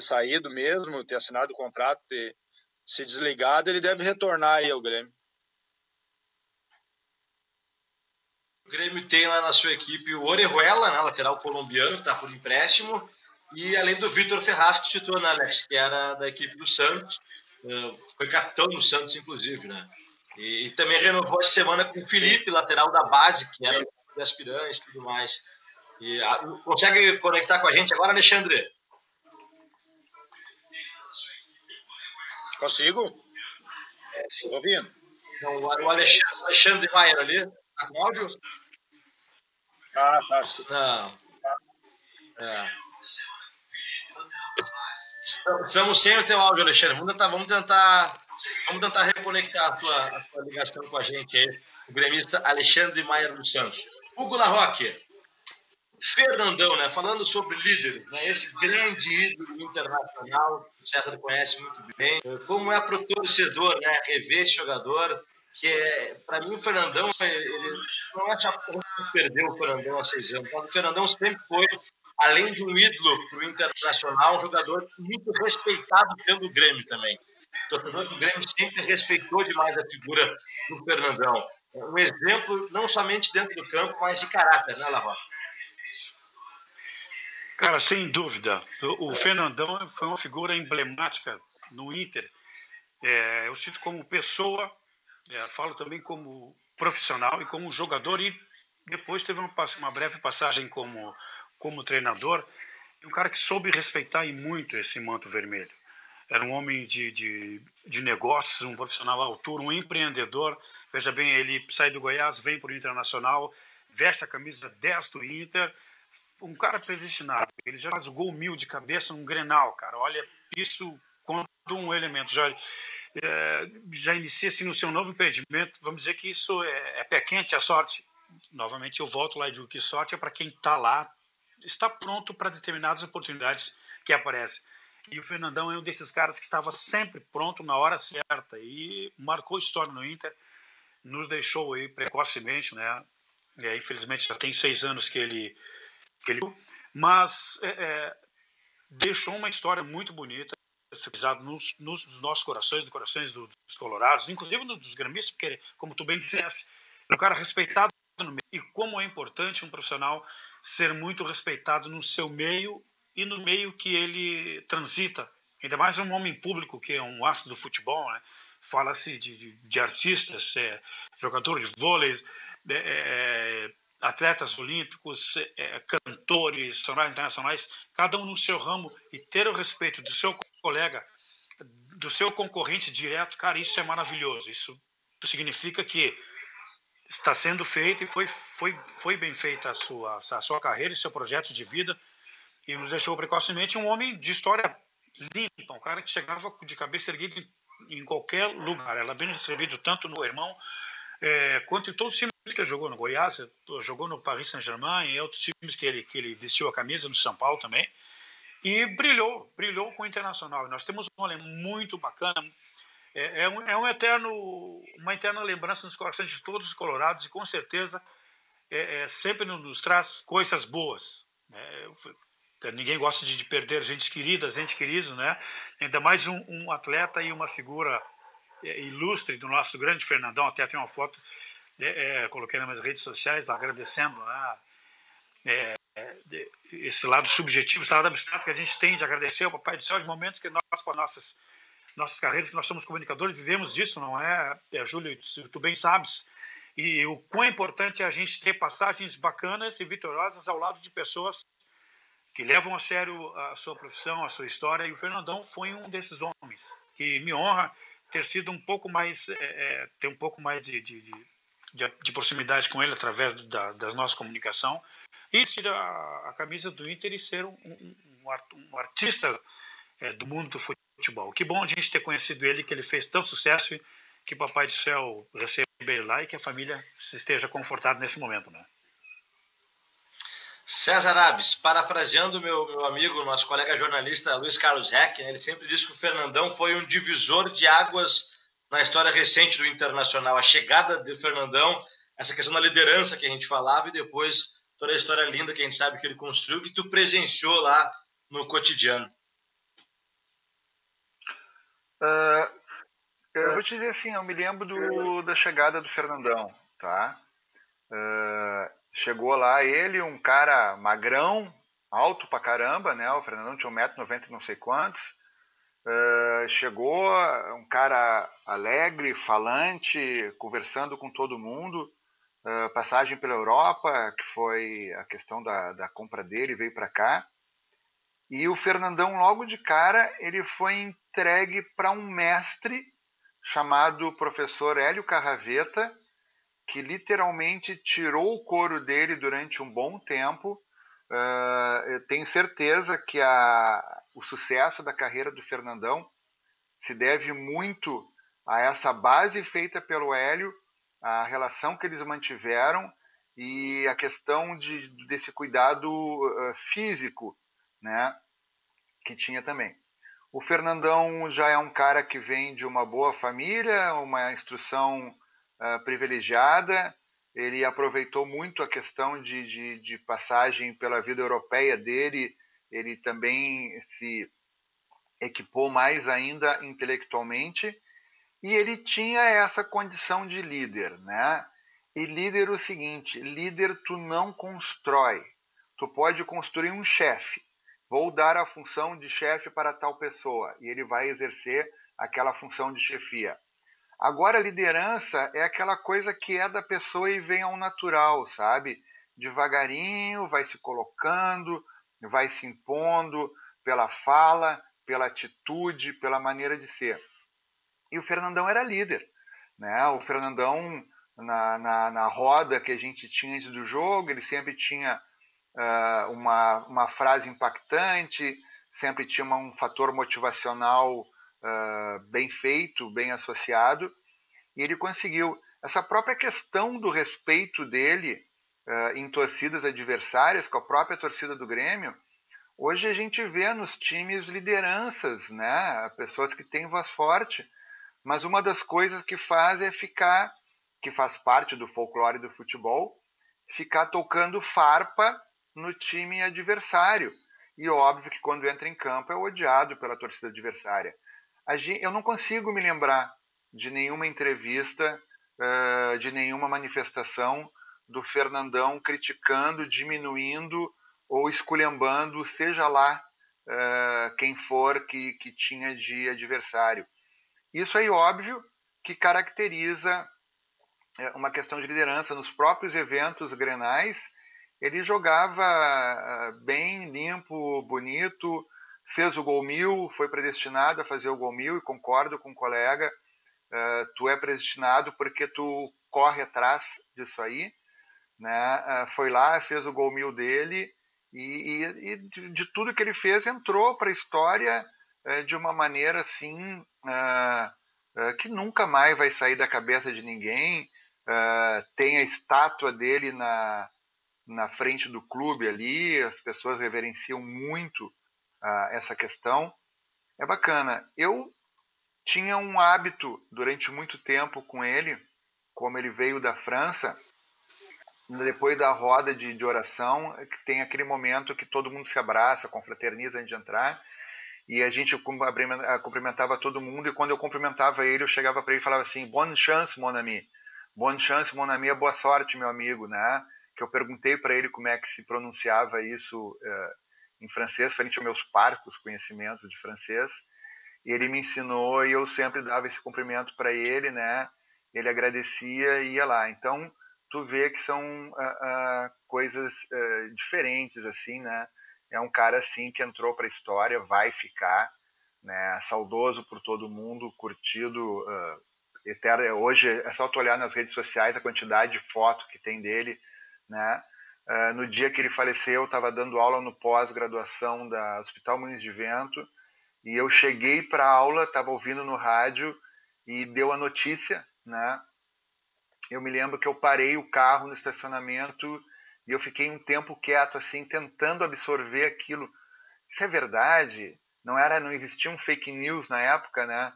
saído mesmo, ter assinado o contrato, ter se desligado. Ele deve retornar aí ao Grêmio. O Grêmio tem lá na sua equipe o Orejuela, né, lateral colombiano, que está por empréstimo, e além do Vitor Ferraz, que citou, né, Alex, que era da equipe do Santos, foi capitão do Santos, inclusive, né? E também renovou essa semana com o Felipe, lateral da base, que era de aspirantes e tudo mais. E, consegue conectar com a gente agora, Alexandre? Consigo? Estou ouvindo. Então, o Alexandre Maier ali, está com áudio? Ah, tá. Não. Estamos sem o teu áudio, Alexandre. Vamos tentar reconectar a tua ligação com a gente aí. O gremista Alexandre Maier dos Santos. Hugo Larroque, Fernandão, né? Falando sobre líder, né? Esse grande ídolo internacional, o César conhece muito bem. Como é para o torcedor, né? Rever esse jogador, que para mim o Fernandão, ele não é só porque perdeu o Fernandão há 6 anos. O Fernandão sempre foi, além de um ídolo para o Internacional, um jogador muito respeitado pelo Grêmio também. O torcedor do Grêmio sempre respeitou demais a figura do Fernandão. Um exemplo não somente dentro do campo, mas de caráter, né, Larroque? Cara, sem dúvida. O Fernandão foi uma figura emblemática no Inter. Eu cito como pessoa, falo também como profissional e como jogador, e depois teve uma breve passagem como treinador. Um cara que soube respeitar e muito esse manto vermelho. Era um homem de negócios, um profissional à altura, um empreendedor. Veja bem, ele sai do Goiás, vem para o Internacional, veste a camisa 10 do Inter, um cara predestinado. Ele já faz o gol 1000 de cabeça num Grenal, cara. Olha, isso quanto um elemento. Já inicia assim, no seu novo empreendimento. Vamos dizer que isso é pé quente, a sorte. Novamente, eu volto lá e digo que sorte é para quem está lá, está pronto para determinadas oportunidades que aparecem. E o Fernandão é um desses caras que estava sempre pronto na hora certa e marcou história no Inter, nos deixou aí precocemente, né? Infelizmente já tem 6 anos que ele mas deixou uma história muito bonita. pisado nos nossos corações, nos corações dos colorados, inclusive dos gremistas, porque, como tu bem disseste, é um cara respeitado no meio. E como é importante um profissional ser muito respeitado no seu meio e no meio que ele transita. Ainda mais um homem público, que é um astro do futebol, né? Fala-se de artistas, jogadores de vôlei, atletas olímpicos, cantores, sonorais internacionais, cada um no seu ramo, e ter o respeito do seu colega, do seu concorrente direto, cara, isso é maravilhoso. Isso significa que está sendo feito e foi bem feita a sua carreira e seu projeto de vida, e nos deixou precocemente um homem de história limpa, um cara que chegava de cabeça erguida em qualquer lugar. Ela é bem recebido tanto no irmão quanto em todos os times que ele jogou no Goiás, jogou no Paris Saint-Germain e outros times que ele vestiu a camisa, no São Paulo também, e brilhou com o Internacional. E nós temos um elenco muito bacana, uma eterna lembrança nos corações de todos os colorados, e com certeza sempre nos traz coisas boas, né? Ninguém gosta de perder gente queridos, né? Ainda mais um atleta e uma figura ilustre do nosso grande Fernandão. Até tem uma foto, coloquei nas minhas redes sociais, agradecendo, né, esse lado subjetivo, esse lado abstrato que a gente tem de agradecer ao Papai do Céu, os momentos que nós, com as nossas carreiras, que nós somos comunicadores, vivemos disso, não é, Júlio? Tu bem sabes. E o quão importante é a gente ter passagens bacanas e vitoriosas ao lado de pessoas que levam a sério a sua profissão, a sua história, e o Fernandão foi um desses homens, que me honra ter sido um pouco mais, ter um pouco mais de proximidade com ele através da nossa comunicação, e vestir a camisa do Inter e ser um artista do mundo do futebol. Que bom a gente ter conhecido ele, que ele fez tanto sucesso, e que o Papai do Céu receba ele lá e que a família se esteja confortada nesse momento, né? César Abes, parafraseando meu amigo, nosso colega jornalista Luiz Carlos Reck, né, ele sempre diz que o Fernandão foi um divisor de águas na história recente do Internacional. A chegada do Fernandão, essa questão da liderança que a gente falava, e depois toda a história linda que a gente sabe que ele construiu, que tu presenciou lá no cotidiano. Eu vou te dizer assim, eu me lembro da chegada do Fernandão, tá? Chegou lá ele, um cara magrão, alto pra caramba, né? O Fernandão tinha 1,90 m não sei quantos. Chegou um cara alegre, falante, conversando com todo mundo. Passagem pela Europa, que foi a questão da compra dele, veio para cá. E o Fernandão, logo de cara, ele foi entregue para um mestre chamado professor Hélio Carraveta, que literalmente tirou o couro dele durante um bom tempo. Eu tenho certeza que o sucesso da carreira do Fernandão se deve muito a essa base feita pelo Hélio, a relação que eles mantiveram e a questão desse cuidado físico, né, que tinha também. O Fernandão já é um cara que vem de uma boa família, uma instrução privilegiada. Ele aproveitou muito a questão de passagem pela vida europeia dele. Ele também se equipou mais ainda intelectualmente, e ele tinha essa condição de líder, né? E líder, o seguinte, líder tu não constrói, tu pode construir um chefe. Vou dar a função de chefe para tal pessoa, e ele vai exercer aquela função de chefia. Agora, a liderança é aquela coisa que é da pessoa e vem ao natural, sabe? Devagarinho, vai se colocando, vai se impondo pela fala, pela atitude, pela maneira de ser. E o Fernandão era líder, né? O Fernandão, na roda que a gente tinha antes do jogo, ele sempre tinha uma frase impactante, sempre tinha um fator motivacional bem feito, bem associado, e ele conseguiu. Essa própria questão do respeito dele em torcidas adversárias, com a própria torcida do Grêmio, hoje a gente vê nos times lideranças, né? Pessoas que têm voz forte, mas uma das coisas que faz é ficar, que faz parte do folclore do futebol, ficar tocando farpa no time adversário. e óbvio que quando entra em campo é odiado pela torcida adversária. Eu não consigo me lembrar de nenhuma entrevista, de nenhuma manifestação do Fernandão criticando, diminuindo ou esculhambando, seja lá quem for que tinha de adversário. Isso aí, óbvio, que caracteriza uma questão de liderança. Nos próprios eventos grenais, ele jogava bem, limpo, bonito, fez o gol 1000, foi predestinado a fazer o gol 1000, e concordo com o colega, tu é predestinado porque tu corre atrás disso aí, né? Foi lá, fez o gol 1000 dele, e de tudo que ele fez, entrou para a história de uma maneira assim, que nunca mais vai sair da cabeça de ninguém. Tem a estátua dele na frente do clube ali, as pessoas reverenciam muito essa questão. É bacana. Eu tinha um hábito durante muito tempo com ele, como ele veio da França, depois da roda de oração, que tem aquele momento que todo mundo se abraça, confraterniza antes de entrar, e a gente cumprimentava todo mundo, e quando eu cumprimentava ele, eu chegava para ele e falava assim, bonne chance, mon ami. Bonne chance, mon ami, é boa sorte, meu amigo, né? Que eu perguntei para ele como é que se pronunciava isso em francês, frente aos meus parcos conhecimentos de francês, e ele me ensinou, e eu sempre dava esse cumprimento para ele, né? Ele agradecia e ia lá. Então, tu vê que são coisas diferentes, assim, né? É um cara, assim, que entrou para a história, vai ficar, né? Saudoso por todo mundo, curtido, eterno. Hoje é só tu olhar nas redes sociais a quantidade de foto que tem dele, né? No dia que ele faleceu, eu estava dando aula no pós-graduação da Hospital Muniz de Vento, e eu cheguei para a aula, estava ouvindo no rádio, e deu a notícia, né? Eu me lembro que eu parei o carro no estacionamento e eu fiquei um tempo quieto, assim, tentando absorver aquilo. Isso é verdade? Não existia um fake news na época, né?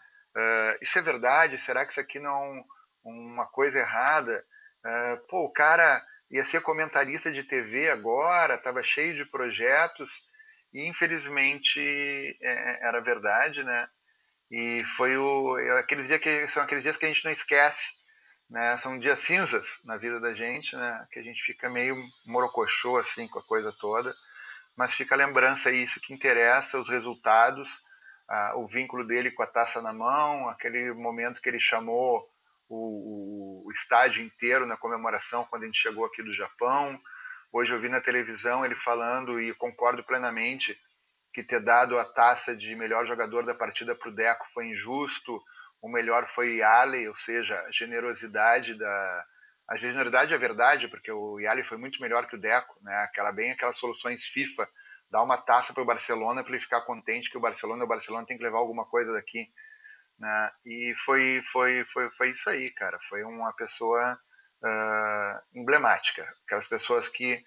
Isso é verdade? Será que isso aqui não é uma coisa errada? O cara ia ser comentarista de TV agora, estava cheio de projetos, e infelizmente era verdade, né? E foi são aqueles dias que a gente não esquece, né? São dias cinzas na vida da gente, né? Que a gente fica meio morocochô assim com a coisa toda, mas fica a lembrança, isso que interessa, os resultados, o vínculo dele com a taça na mão, aquele momento que ele chamou o estádio inteiro na comemoração quando a gente chegou aqui do Japão. Hoje eu vi na televisão ele falando, e concordo plenamente, que ter dado a taça de melhor jogador da partida para o Deco foi injusto. O melhor foi Yali, ou seja, a generosidade é verdade, porque o Yali foi muito melhor que o Deco, né? Aquelas soluções FIFA, dar uma taça para o Barcelona para ele ficar contente que o Barcelona tem que levar alguma coisa daqui, né? E foi isso aí, cara. Foi uma pessoa emblemática, aquelas pessoas que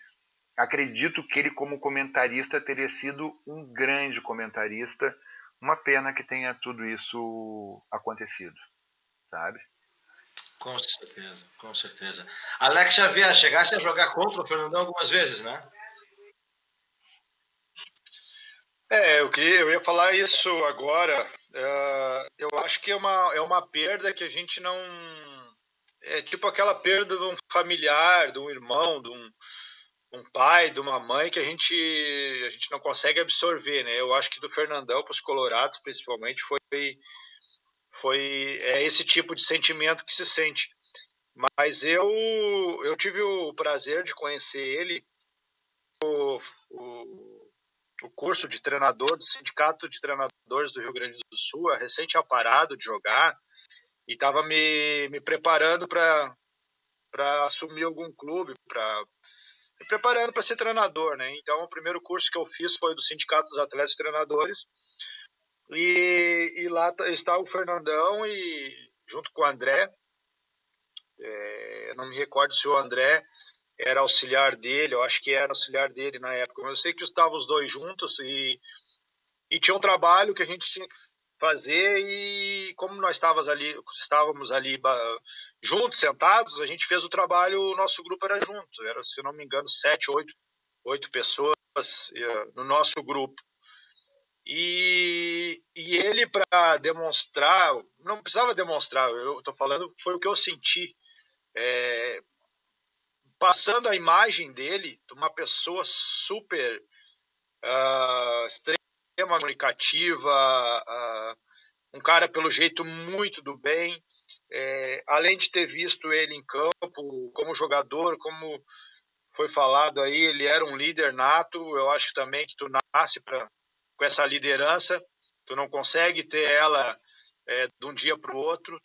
acredito que ele, como comentarista, teria sido um grande comentarista. Uma pena que tenha tudo isso acontecido, sabe? Com certeza, com certeza. Alex Xavier, chegasse a jogar contra o Fernandão algumas vezes, né? Eu ia falar isso agora. Eu acho que é uma perda que a gente não... É tipo aquela perda de um familiar, de um irmão, de um pai, de uma mãe, que a gente não consegue absorver, né? Eu acho que do Fernandão para os colorados, principalmente, foi esse tipo de sentimento que se sente. Mas eu tive o prazer de conhecer ele, o curso de treinador do Sindicato de Treinadores do Rio Grande do Sul. Eu recém tinha parado de jogar e estava me preparando para assumir algum clube, me preparando para ser treinador, né? Então, o primeiro curso que eu fiz foi do Sindicato dos Atletas e Treinadores, e lá está o Fernandão, e junto com o André, eu não me recordo se o André era auxiliar dele, eu acho que era auxiliar dele na época, mas eu sei que estavam os dois juntos, e tinha um trabalho que a gente tinha que fazer, e como nós estávamos ali juntos, sentados, a gente fez o trabalho, o nosso grupo era junto, era, se não me engano, 7, 8 pessoas, no nosso grupo. E ele, para demonstrar, não precisava demonstrar, eu estou falando, foi o que eu senti, passando a imagem dele, de uma pessoa super extrema comunicativa, um cara pelo jeito muito do bem, além de ter visto ele em campo como jogador, como foi falado aí, ele era um líder nato. Eu acho também que tu nasce com essa liderança, tu não consegue ter ela de um dia para o outro,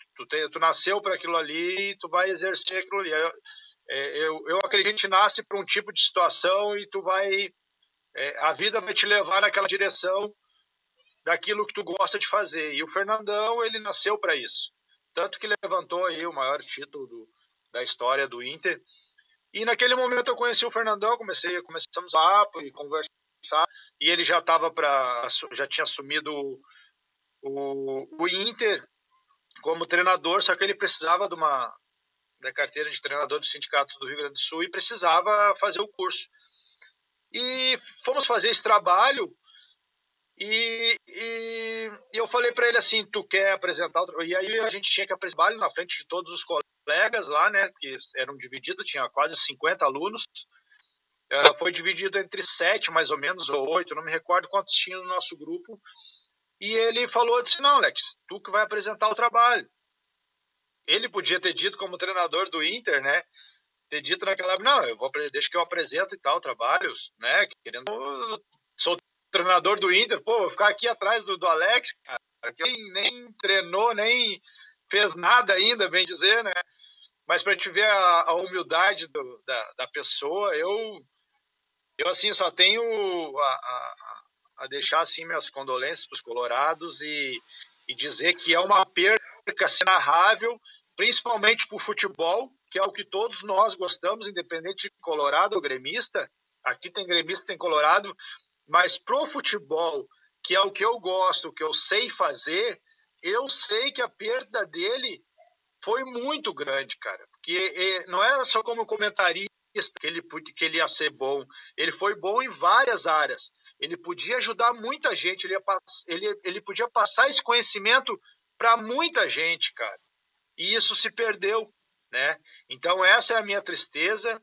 tu nasceu para aquilo ali e tu vai exercer aquilo ali. Eu acredito que a gente nasce para um tipo de situação e tu vai, a vida vai te levar naquela direção daquilo que tu gosta de fazer. E o Fernandão, ele nasceu para isso. Tanto que levantou aí o maior título da história do Inter. E naquele momento eu conheci o Fernandão, começamos a papo e conversar, e ele já tinha assumido o Inter como treinador, só que ele precisava da carteira de treinador do Sindicato do Rio Grande do Sul e precisava fazer o curso. E fomos fazer esse trabalho e eu falei para ele assim, tu quer apresentar o trabalho? E aí a gente tinha que apresentar o trabalho na frente de todos os colegas lá, né, que eram divididos, tinha quase 50 alunos, foi dividido entre 7 mais ou menos, ou 8, não me recordo quantos tinha no nosso grupo, e ele falou, disse, não, Alex, tu que vai apresentar o trabalho. Ele podia ter dito como treinador do Inter, né, ter dito naquela época, não, deixa que eu apresento e tal, trabalhos, né, sou treinador do Inter, pô, vou ficar aqui atrás do Alex, cara, que nem treinou, nem fez nada ainda, bem dizer, né? Mas para te ver a humildade da pessoa, eu assim, só tenho a deixar assim minhas condolências para os colorados e dizer que é uma perca inenarrável, principalmente para o futebol, que é o que todos nós gostamos, independente de colorado ou gremista. Aqui tem gremista, tem colorado, mas pro futebol, que é o que eu gosto, o que eu sei fazer, eu sei que a perda dele foi muito grande, cara. Porque não era só como comentarista que ele ia ser bom. Ele foi bom em várias áreas. Ele podia ajudar muita gente. Ele podia passar esse conhecimento para muita gente, cara. E isso se perdeu, né? Então, essa é a minha tristeza.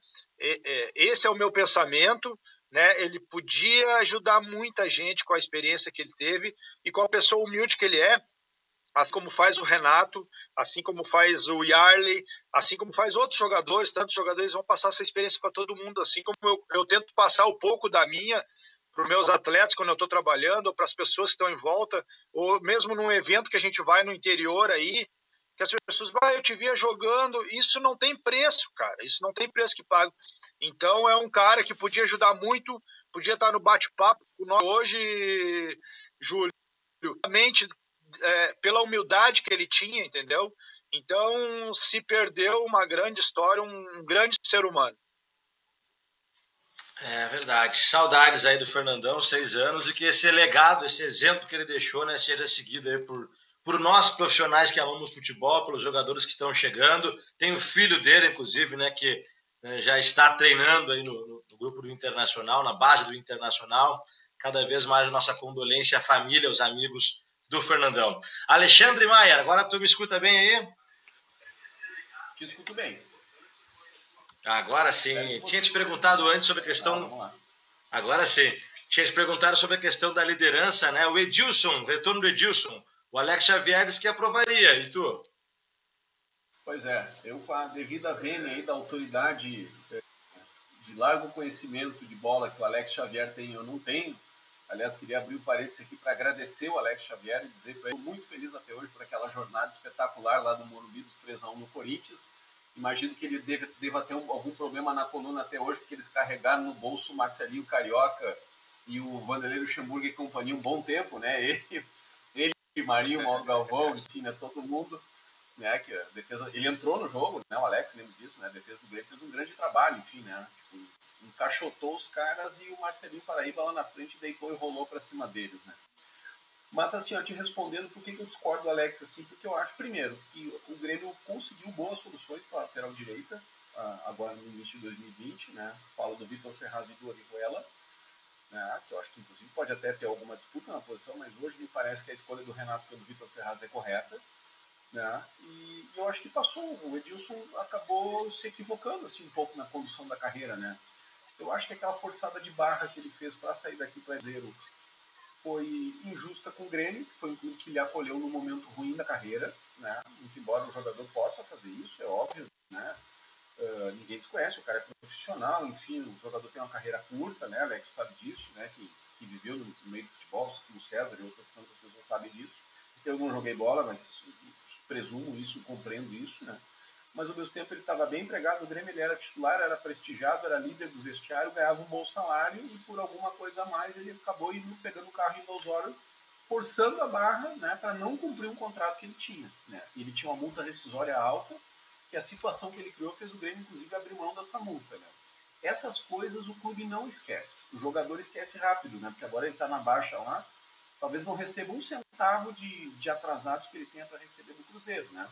Esse é o meu pensamento. Né? Ele podia ajudar muita gente com a experiência que ele teve e com a pessoa humilde que ele é, assim como faz o Renato, assim como faz o Yarley, assim como faz outros jogadores. Tantos jogadores vão passar essa experiência para todo mundo, assim como eu tento passar um pouco da minha para os meus atletas quando eu estou trabalhando, ou para as pessoas que estão em volta, ou mesmo num evento que a gente vai no interior aí, que as pessoas, eu te via jogando, isso não tem preço, cara, isso não tem preço que paga. Então é um cara que podia ajudar muito, podia estar no bate-papo hoje, Júlio, realmente pela humildade que ele tinha, entendeu? Então se perdeu uma grande história, um grande ser humano. É verdade. Saudades aí do Fernandão, 6 anos, e que esse legado, esse exemplo que ele deixou, né, seja seguido aí por nós profissionais que amamos futebol, pelos jogadores que estão chegando. Tem o filho dele, inclusive, né, que já está treinando aí no grupo do Internacional, na base do Internacional. Cada vez mais a nossa condolência à família, aos amigos do Fernandão. Alexandre Maia, agora tu me escuta bem aí? Te escuto bem. Agora sim. Tinha te perguntado antes sobre a questão... Vamos lá. Agora sim. Tinha te perguntado sobre a questão da liderança, né? O Edilson, retorno do Edilson. O Alex Xavier disse que aprovaria. E tu? Pois é. Eu, com a devida vênia aí da autoridade de largo conhecimento de bola que o Alex Xavier tem, eu não tenho. Aliás, queria abrir um parênteses aqui para agradecer o Alex Xavier e dizer que eu estou muito feliz até hoje por aquela jornada espetacular lá do Morumbi dos 3-1 no Corinthians. Imagino que ele deva ter algum problema na coluna até hoje, porque eles carregaram no bolso o Marcelinho Carioca e o Vanderlei Luxemburgo e companhia um bom tempo, né? Ele Marinho, Mauro Galvão, enfim, né? Todo mundo, né? Que a defesa, ele entrou no jogo, né? O Alex lembra disso, né? A defesa do Grêmio fez um grande trabalho, enfim, né? Tipo, encaixotou os caras e o Marcelinho Paraíba lá na frente deitou e rolou para cima deles, né? Mas assim, ó, te respondendo por que eu discordo do Alex, assim, porque eu acho, primeiro, que o Grêmio conseguiu boas soluções para a lateral direita, agora no início de 2020, né? Falo do Vitor Ferraz e do Orihuela. né, que eu acho que inclusive pode até ter alguma disputa na posição, mas hoje me parece que a escolha do Renato pelo Vitor Ferraz é correta, né, e eu acho que passou, o Edilson acabou se equivocando assim, um pouco na condução da carreira, né. Eu acho que aquela forçada de barra que ele fez para sair daqui para Zero foi injusta com o Grêmio, que foi um clube que lhe acolheu num momento ruim da carreira, né, muito embora o jogador possa fazer isso, é óbvio, né. Ninguém desconhece, o cara é profissional, enfim, o jogador tem uma carreira curta, né, Alex sabe disso, né, que viveu no meio do futebol, o César e outras tantas pessoas sabem disso. Eu não joguei bola, mas presumo isso, compreendo isso, né. Mas ao mesmo tempo ele estava bem empregado no Grêmio, ele era titular, era prestigiado, era líder do vestiário, ganhava um bom salário e por alguma coisa a mais ele acabou indo pegando o carro em 2 horas, forçando a barra, né, para não cumprir um contrato que ele tinha, né. Ele tinha uma multa rescisória alta, que a situação que ele criou fez o Grêmio, inclusive, abrir mão dessa multa, né. Essas coisas o clube não esquece. O jogador esquece rápido, né, porque agora ele está na baixa lá, talvez não receba um centavo de atrasados que ele tenha para receber do Cruzeiro, né.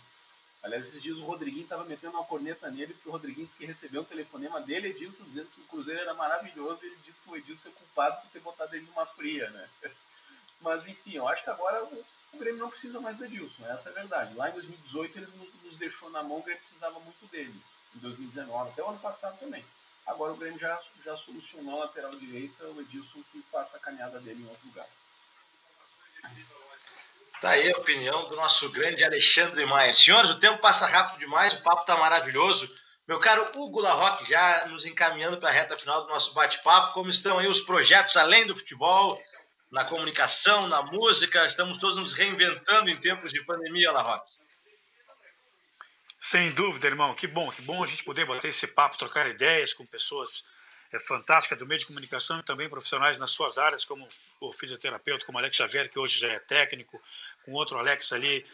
Aliás, esses dias o Rodriguinho estava metendo uma corneta nele, porque o Rodriguinho disse que recebeu um telefonema dele, Edilson, dizendo que o Cruzeiro era maravilhoso, e ele disse que o Edilson é culpado por ter botado ele numa fria, né. Mas, enfim, eu acho que agora o Grêmio não precisa mais do Edilson, essa é a verdade. Lá em 2018 ele nos deixou na mão, o Grêmio precisava muito dele. Em 2019, até o ano passado também. Agora o Grêmio já solucionou a lateral direita, o Edilson que faça a caminhada dele em outro lugar. Tá aí a opinião do nosso grande Alexandre Maia. Senhores, o tempo passa rápido demais, o papo tá maravilhoso. Meu caro Hugo Larroque, já nos encaminhando para a reta final do nosso bate-papo, como estão aí os projetos além do futebol, na comunicação, na música? Estamos todos nos reinventando em tempos de pandemia, Larroque. Sem dúvida, irmão. Que bom a gente poder bater esse papo, trocar ideias com pessoas fantásticas do meio de comunicação e também profissionais nas suas áreas, como o fisioterapeuta, como o Alex Xavier, que hoje já é técnico, com outro Alex ali.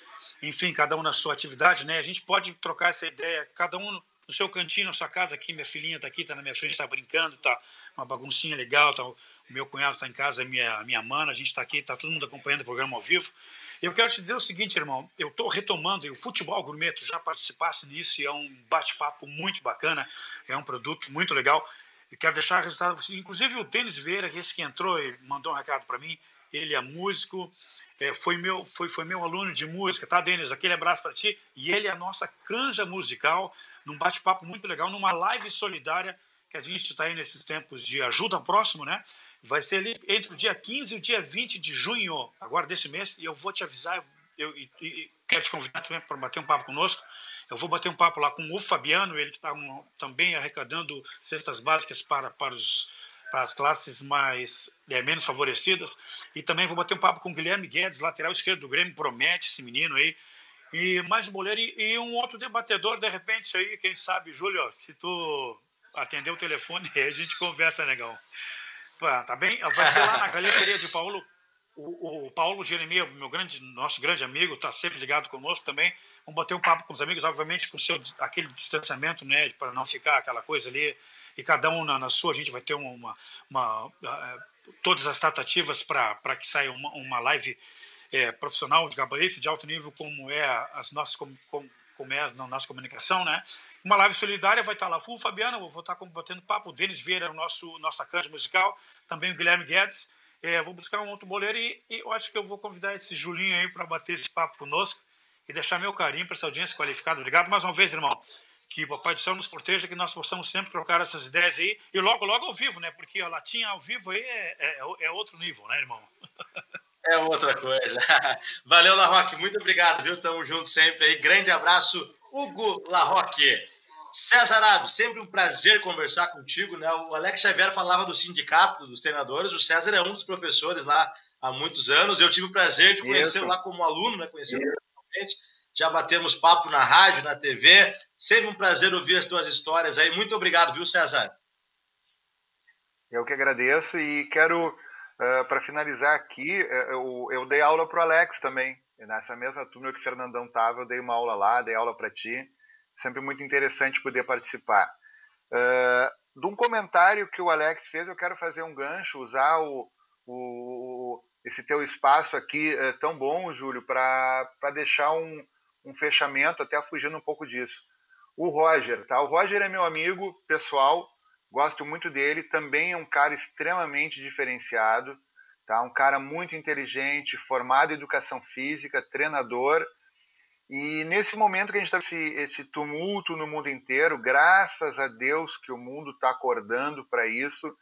Enfim, cada um na sua atividade, né? A gente pode trocar essa ideia, cada um no seu cantinho, na sua casa aqui. Minha filhinha está aqui, está na minha frente, está brincando, está uma baguncinha legal, tá, o meu cunhado está em casa, a minha mana, a gente está aqui, está todo mundo acompanhando o programa ao vivo. Eu quero te dizer o seguinte, irmão, eu estou retomando, e o Futebol Gourmet, tu já participasse nisso, e é um bate-papo muito bacana, é um produto muito legal, e quero deixar registrado, inclusive o Denis Vieira, esse que entrou e mandou um recado para mim, ele é músico, foi meu aluno de música, tá, Denis? Aquele abraço para ti, e ele é a nossa canja musical, num bate-papo muito legal, numa live solidária, que a gente está aí nesses tempos de ajuda ao próximo, né? Vai ser ali entre o dia 15 e o dia 20 de junho, agora desse mês, e eu vou te avisar, e quero te convidar também para bater um papo conosco. Eu vou bater um papo lá com o Fabiano, ele que está também arrecadando cestas básicas para as classes menos favorecidas, e também vou bater um papo com o Guilherme Guedes, lateral esquerdo do Grêmio, promete esse menino aí, e mais um boleiro, e um outro debatedor, de repente, aí, quem sabe, Júlio, se tu atender o telefone, aí a gente conversa, negão. Tá bem? Vai ser lá na Galhateria de Paulo. O Paulo Jeremias, nosso grande amigo, está sempre ligado conosco também. Vamos bater um papo com os amigos, obviamente com aquele distanciamento, né, para não ficar aquela coisa ali. E cada um na sua, a gente vai ter todas as tratativas para que saia uma live profissional de gabarito, de alto nível, como é a nossa comunicação, né? Uma live solidária, vai estar lá o Fabiano, eu vou estar batendo papo, o Denis Vieira, nossa canja musical, também o Guilherme Guedes. Vou buscar um outro boleiro e eu acho que eu vou convidar esse Julinho aí para bater esse papo conosco e deixar meu carinho para essa audiência qualificada. Obrigado mais uma vez, irmão. Que o Papai do Céu nos proteja, que nós possamos sempre trocar essas ideias aí. E logo ao vivo, né? Porque a latinha ao vivo aí é outro nível, né, irmão? É outra coisa. Valeu, Larroque. Muito obrigado, viu? Tamo junto sempre aí. Grande abraço, Hugo Larroque. César Abbe, sempre um prazer conversar contigo, né? O Alex Xavier falava do sindicato dos treinadores, o César é um dos professores lá há muitos anos. Eu tive o prazer de conhecê-lo lá como aluno, né? Conhecê-lo pessoalmente. Já batemos papo na rádio, na TV. Sempre um prazer ouvir as tuas histórias aí. Muito obrigado, viu, César? Eu que agradeço e quero, para finalizar aqui, eu dei aula para o Alex também. Nessa mesma turma que o Fernandão estava, eu dei uma aula lá, dei aula para ti. Sempre muito interessante poder participar. De um comentário que o Alex fez, eu quero fazer um gancho, usar esse teu espaço aqui tão bom, Júlio, para deixar um fechamento, até fugindo um pouco disso. O Roger, tá? O Roger é meu amigo pessoal, gosto muito dele, também é um cara extremamente diferenciado, tá? Um cara muito inteligente, formado em educação física, treinador. E nesse momento que a gente está esse tumulto no mundo inteiro, graças a Deus que o mundo está acordando para isso,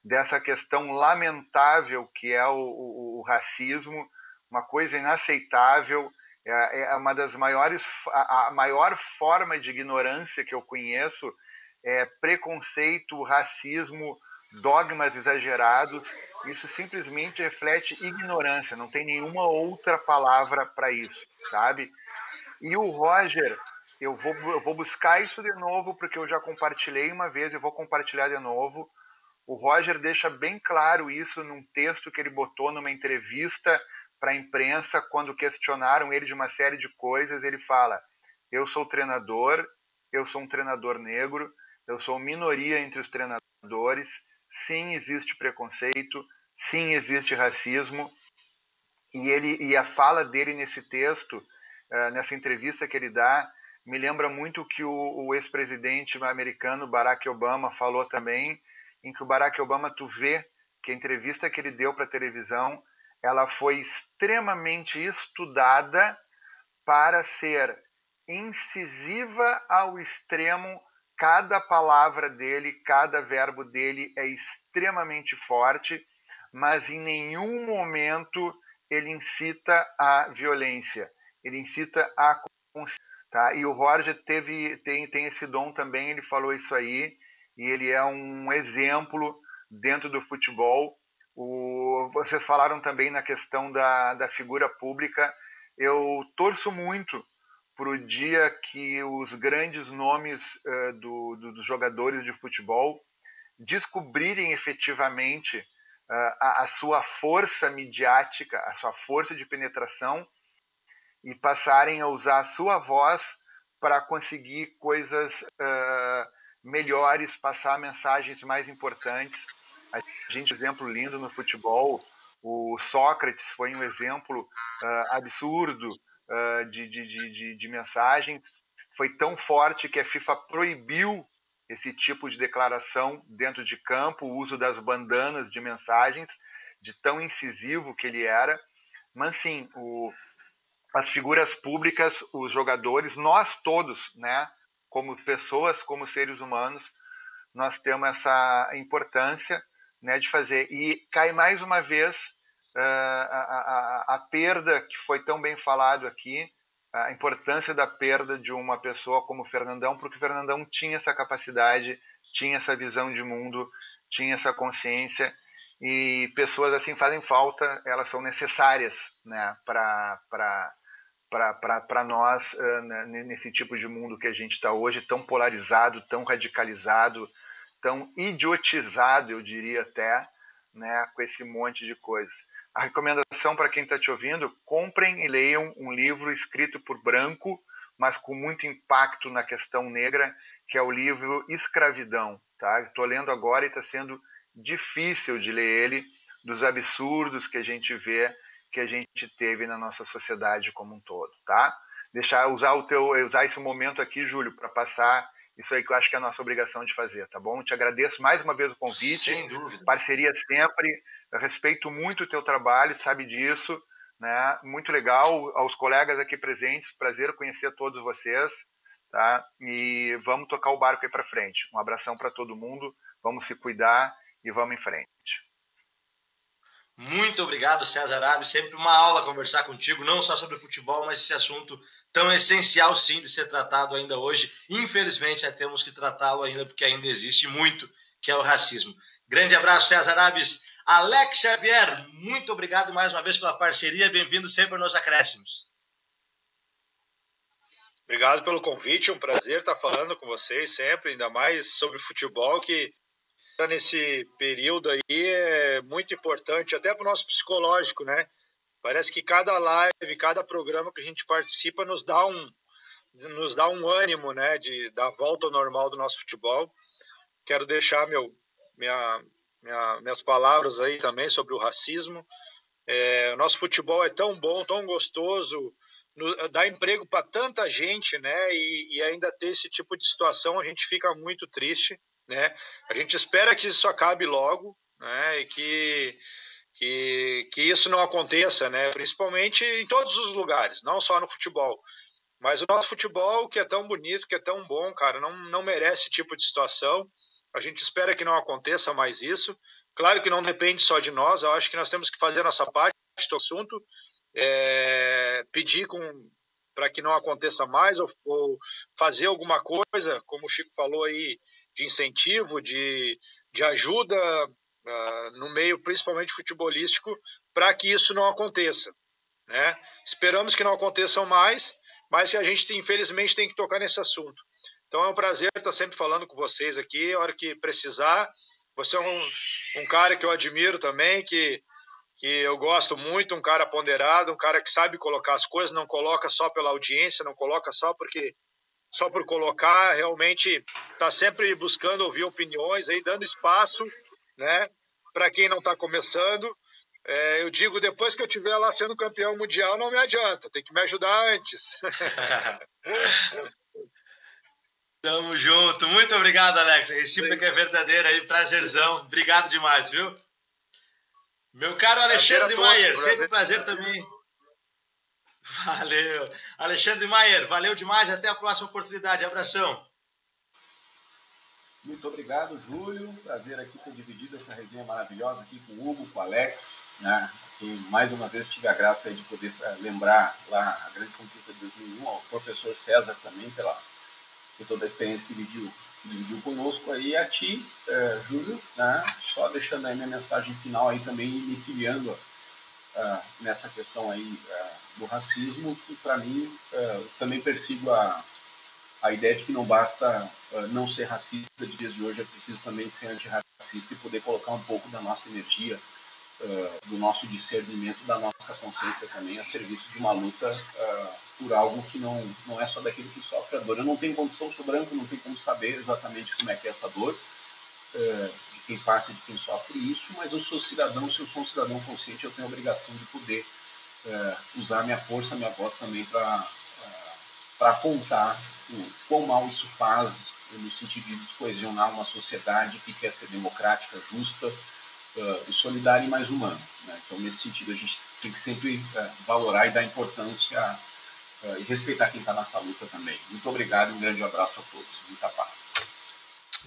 dessa questão lamentável que é o racismo, uma coisa inaceitável, é uma das maiores, a maior forma de ignorância que eu conheço é preconceito, racismo, dogmas exagerados. Isso simplesmente reflete ignorância, não tem nenhuma outra palavra para isso, sabe? E o Roger, eu vou buscar isso de novo, porque eu já compartilhei uma vez, eu vou compartilhar de novo. O Roger deixa bem claro isso num texto que ele botou numa entrevista para a imprensa, quando questionaram ele de uma série de coisas. Ele fala: eu sou treinador, eu sou um treinador negro, eu sou minoria entre os treinadores, sim, existe preconceito, sim, existe racismo. E a fala dele nesse texto, nessa entrevista que ele dá, me lembra muito o que o ex-presidente americano Barack Obama falou também, em que o Barack Obama, tu vê que a entrevista que ele deu para a televisão, ela foi extremamente estudada para ser incisiva ao extremo. Cada palavra dele, cada verbo dele é extremamente forte, mas em nenhum momento ele incita a violência, ele incita a consciência. Tá? E o Roger tem esse dom também, ele falou isso aí, e ele é um exemplo dentro do futebol. Vocês falaram também na questão da figura pública. Eu torço muito para o dia que os grandes nomes dos jogadores de futebol descobrirem efetivamente a sua força midiática, a sua força de penetração, e passarem a usar a sua voz para conseguir coisas melhores, passar mensagens mais importantes. A gente, exemplo lindo no futebol, o Sócrates foi um exemplo absurdo de mensagem. Foi tão forte que a FIFA proibiu esse tipo de declaração dentro de campo, o uso das bandanas de mensagens, de tão incisivo que ele era. Mas sim, as figuras públicas, os jogadores, nós todos, né, como pessoas, como seres humanos, nós temos essa importância, né, de fazer. E cai mais uma vez a perda, que foi tão bem falado aqui, a importância da perda de uma pessoa como o Fernandão, porque o Fernandão tinha essa capacidade, tinha essa visão de mundo, tinha essa consciência, e pessoas assim fazem falta, elas são necessárias, né, para nós nesse tipo de mundo que a gente está hoje, tão polarizado, tão radicalizado, tão idiotizado, eu diria até, né, com esse monte de coisas. A recomendação para quem está te ouvindo: comprem e leiam um livro escrito por branco, mas com muito impacto na questão negra, que é o livro Escravidão. Tá? Estou lendo agora e está sendo difícil de ler ele, dos absurdos que a gente vê, que a gente teve na nossa sociedade como um todo. Tá? Usar esse momento aqui, Júlio, para passar isso aí que eu acho que é a nossa obrigação de fazer, tá bom? Te agradeço mais uma vez o convite. Sem dúvida. Parceria sempre. Eu respeito muito o teu trabalho, sabe disso, né? Muito legal. Aos colegas aqui presentes, prazer conhecer todos vocês, tá? E vamos tocar o barco aí para frente. Um abração para todo mundo. Vamos se cuidar e vamos em frente. Muito obrigado, César Abe. Sempre uma aula conversar contigo, não só sobre futebol, mas esse assunto tão essencial, sim, de ser tratado ainda hoje. Infelizmente, temos que tratá-lo ainda, porque ainda existe muito, que é o racismo. Grande abraço, César Abes. Alex Xavier, muito obrigado mais uma vez pela parceria. Bem-vindo sempre aos Acréscimos. Obrigado pelo convite. Um prazer estar falando com vocês sempre, ainda mais sobre futebol, que nesse período aí é muito importante, até para o nosso psicológico, né? Parece que cada live, cada programa que a gente participa nos dá um ânimo, né, de dar volta ao normal do nosso futebol. Quero deixar minhas palavras aí também sobre o racismo. O nosso futebol é tão bom, tão gostoso, dá emprego para tanta gente, né? E ainda ter esse tipo de situação, a gente fica muito triste. né? A gente espera que isso acabe logo, né? E que isso não aconteça, né? Principalmente em todos os lugares, não só no futebol. Mas o nosso futebol, que é tão bonito, que é tão bom, cara, não merece esse tipo de situação. A gente espera que não aconteça mais isso. Claro que não depende só de nós, eu acho que nós temos que fazer a nossa parte do assunto, pedir para que não aconteça mais, ou fazer alguma coisa, como o Chico falou aí, de incentivo, de ajuda no meio principalmente futebolístico, para que isso não aconteça, né? Esperamos que não aconteçam mais, mas a gente infelizmente tem que tocar nesse assunto. Então é um prazer estar sempre falando com vocês aqui, a hora que precisar. Você é um cara que eu admiro também, que eu gosto muito, um cara ponderado, um cara que sabe colocar as coisas, não coloca só pela audiência, não coloca só por colocar, realmente está sempre buscando ouvir opiniões, aí, dando espaço, né, para quem não está começando. Eu digo, depois que eu estiver lá sendo campeão mundial, não me adianta, tem que me ajudar antes. Tamo junto. Muito obrigado, Alex. A recíproca é verdadeira aí, prazerzão. Obrigado demais, viu? Meu caro Alexandre Maier, sempre um prazer também. Valeu. Alexandre Maier, valeu demais. Até a próxima oportunidade. Abração. Muito obrigado, Júlio. Prazer aqui ter dividido essa resenha maravilhosa aqui com o Hugo, com o Alex, né? E mais uma vez tive a graça aí de poder lembrar lá a grande conquista de 2001, ao professor César também, por toda a experiência que dividiu conosco aí, a ti, Júlio, né? Só deixando aí minha mensagem final aí também, me filiando nessa questão aí do racismo, que para mim também persigo a ideia de que não basta não ser racista de dias de hoje, é preciso também ser antirracista e poder colocar um pouco da nossa energia, do nosso discernimento, da nossa consciência também a serviço de uma luta por algo que não é só daquele que sofre a dor. Eu não tenho condição, sou branco, não tenho como saber exatamente como é que é essa dor, de quem passa, de quem sofre isso, mas eu sou cidadão, se eu sou um cidadão consciente, eu tenho a obrigação de poder usar a minha força, a minha voz também para apontar o quão mal isso faz no sentido de descoesionar uma sociedade que quer ser democrática, justa, e solidária e mais humana, né? Então, nesse sentido, a gente tem que sempre valorar e dar importância e respeitar quem está nessa luta também. Muito obrigado e um grande abraço a todos. Muita paz.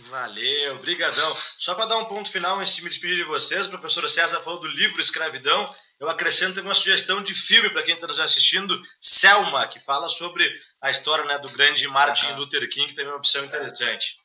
Valeu, brigadão. Só para dar um ponto final antes de me despedir de vocês, o professor César falou do livro Escravidão. Eu acrescento uma sugestão de filme para quem está nos assistindo, Selma, que fala sobre a história, né, do grande Martin Luther King, que também é uma opção interessante.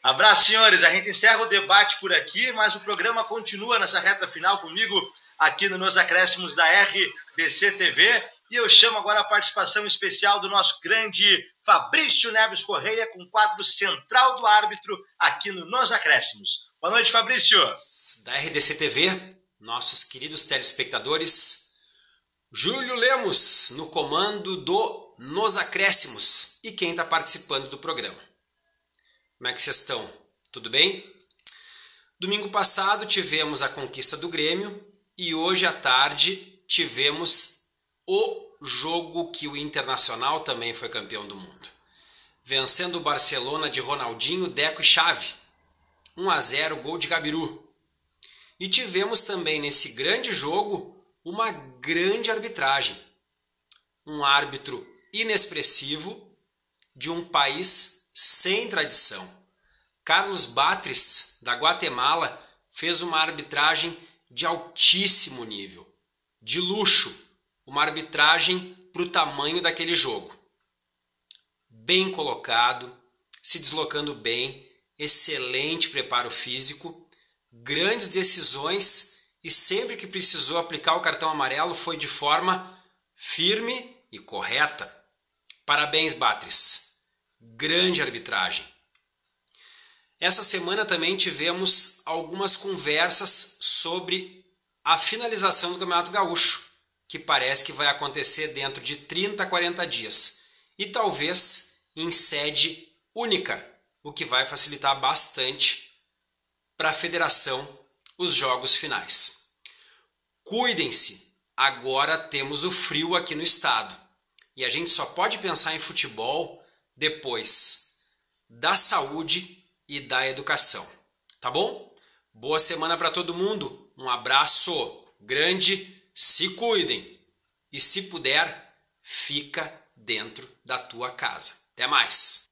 Abraço, senhores. A gente encerra o debate por aqui, mas o programa continua nessa reta final comigo aqui nos acréscimos da RDC TV. E eu chamo agora a participação especial do nosso grande Fabrício Neves Correia com o quadro Central do Árbitro aqui no Nos Acréscimos. Boa noite, Fabrício. Da RDC TV, nossos queridos telespectadores, Júlio Lemos no comando do Nos Acréscimos e quem está participando do programa. Como é que vocês estão? Tudo bem? Domingo passado tivemos a conquista do Grêmio e hoje à tarde tivemos o jogo que o Internacional também foi campeão do mundo. Vencendo o Barcelona de Ronaldinho, Deco e Xavi. 1-0, gol de Gabiru. E tivemos também nesse grande jogo uma grande arbitragem. Um árbitro inexpressivo de um país sem tradição. Carlos Batres, da Guatemala, fez uma arbitragem de altíssimo nível, de luxo, uma arbitragem para o tamanho daquele jogo. Bem colocado, se deslocando bem, excelente preparo físico, grandes decisões e sempre que precisou aplicar o cartão amarelo foi de forma firme e correta. Parabéns, Batres. Grande arbitragem. Essa semana também tivemos algumas conversas sobre a finalização do Campeonato Gaúcho, que parece que vai acontecer dentro de 30 a 40 dias, e talvez em sede única, o que vai facilitar bastante para a federação os jogos finais. Cuidem-se, agora temos o frio aqui no estado, e a gente só pode pensar em futebol depois da saúde e da educação. Tá bom? Boa semana para todo mundo. Um abraço grande. Se cuidem. E se puder, fica dentro da tua casa. Até mais.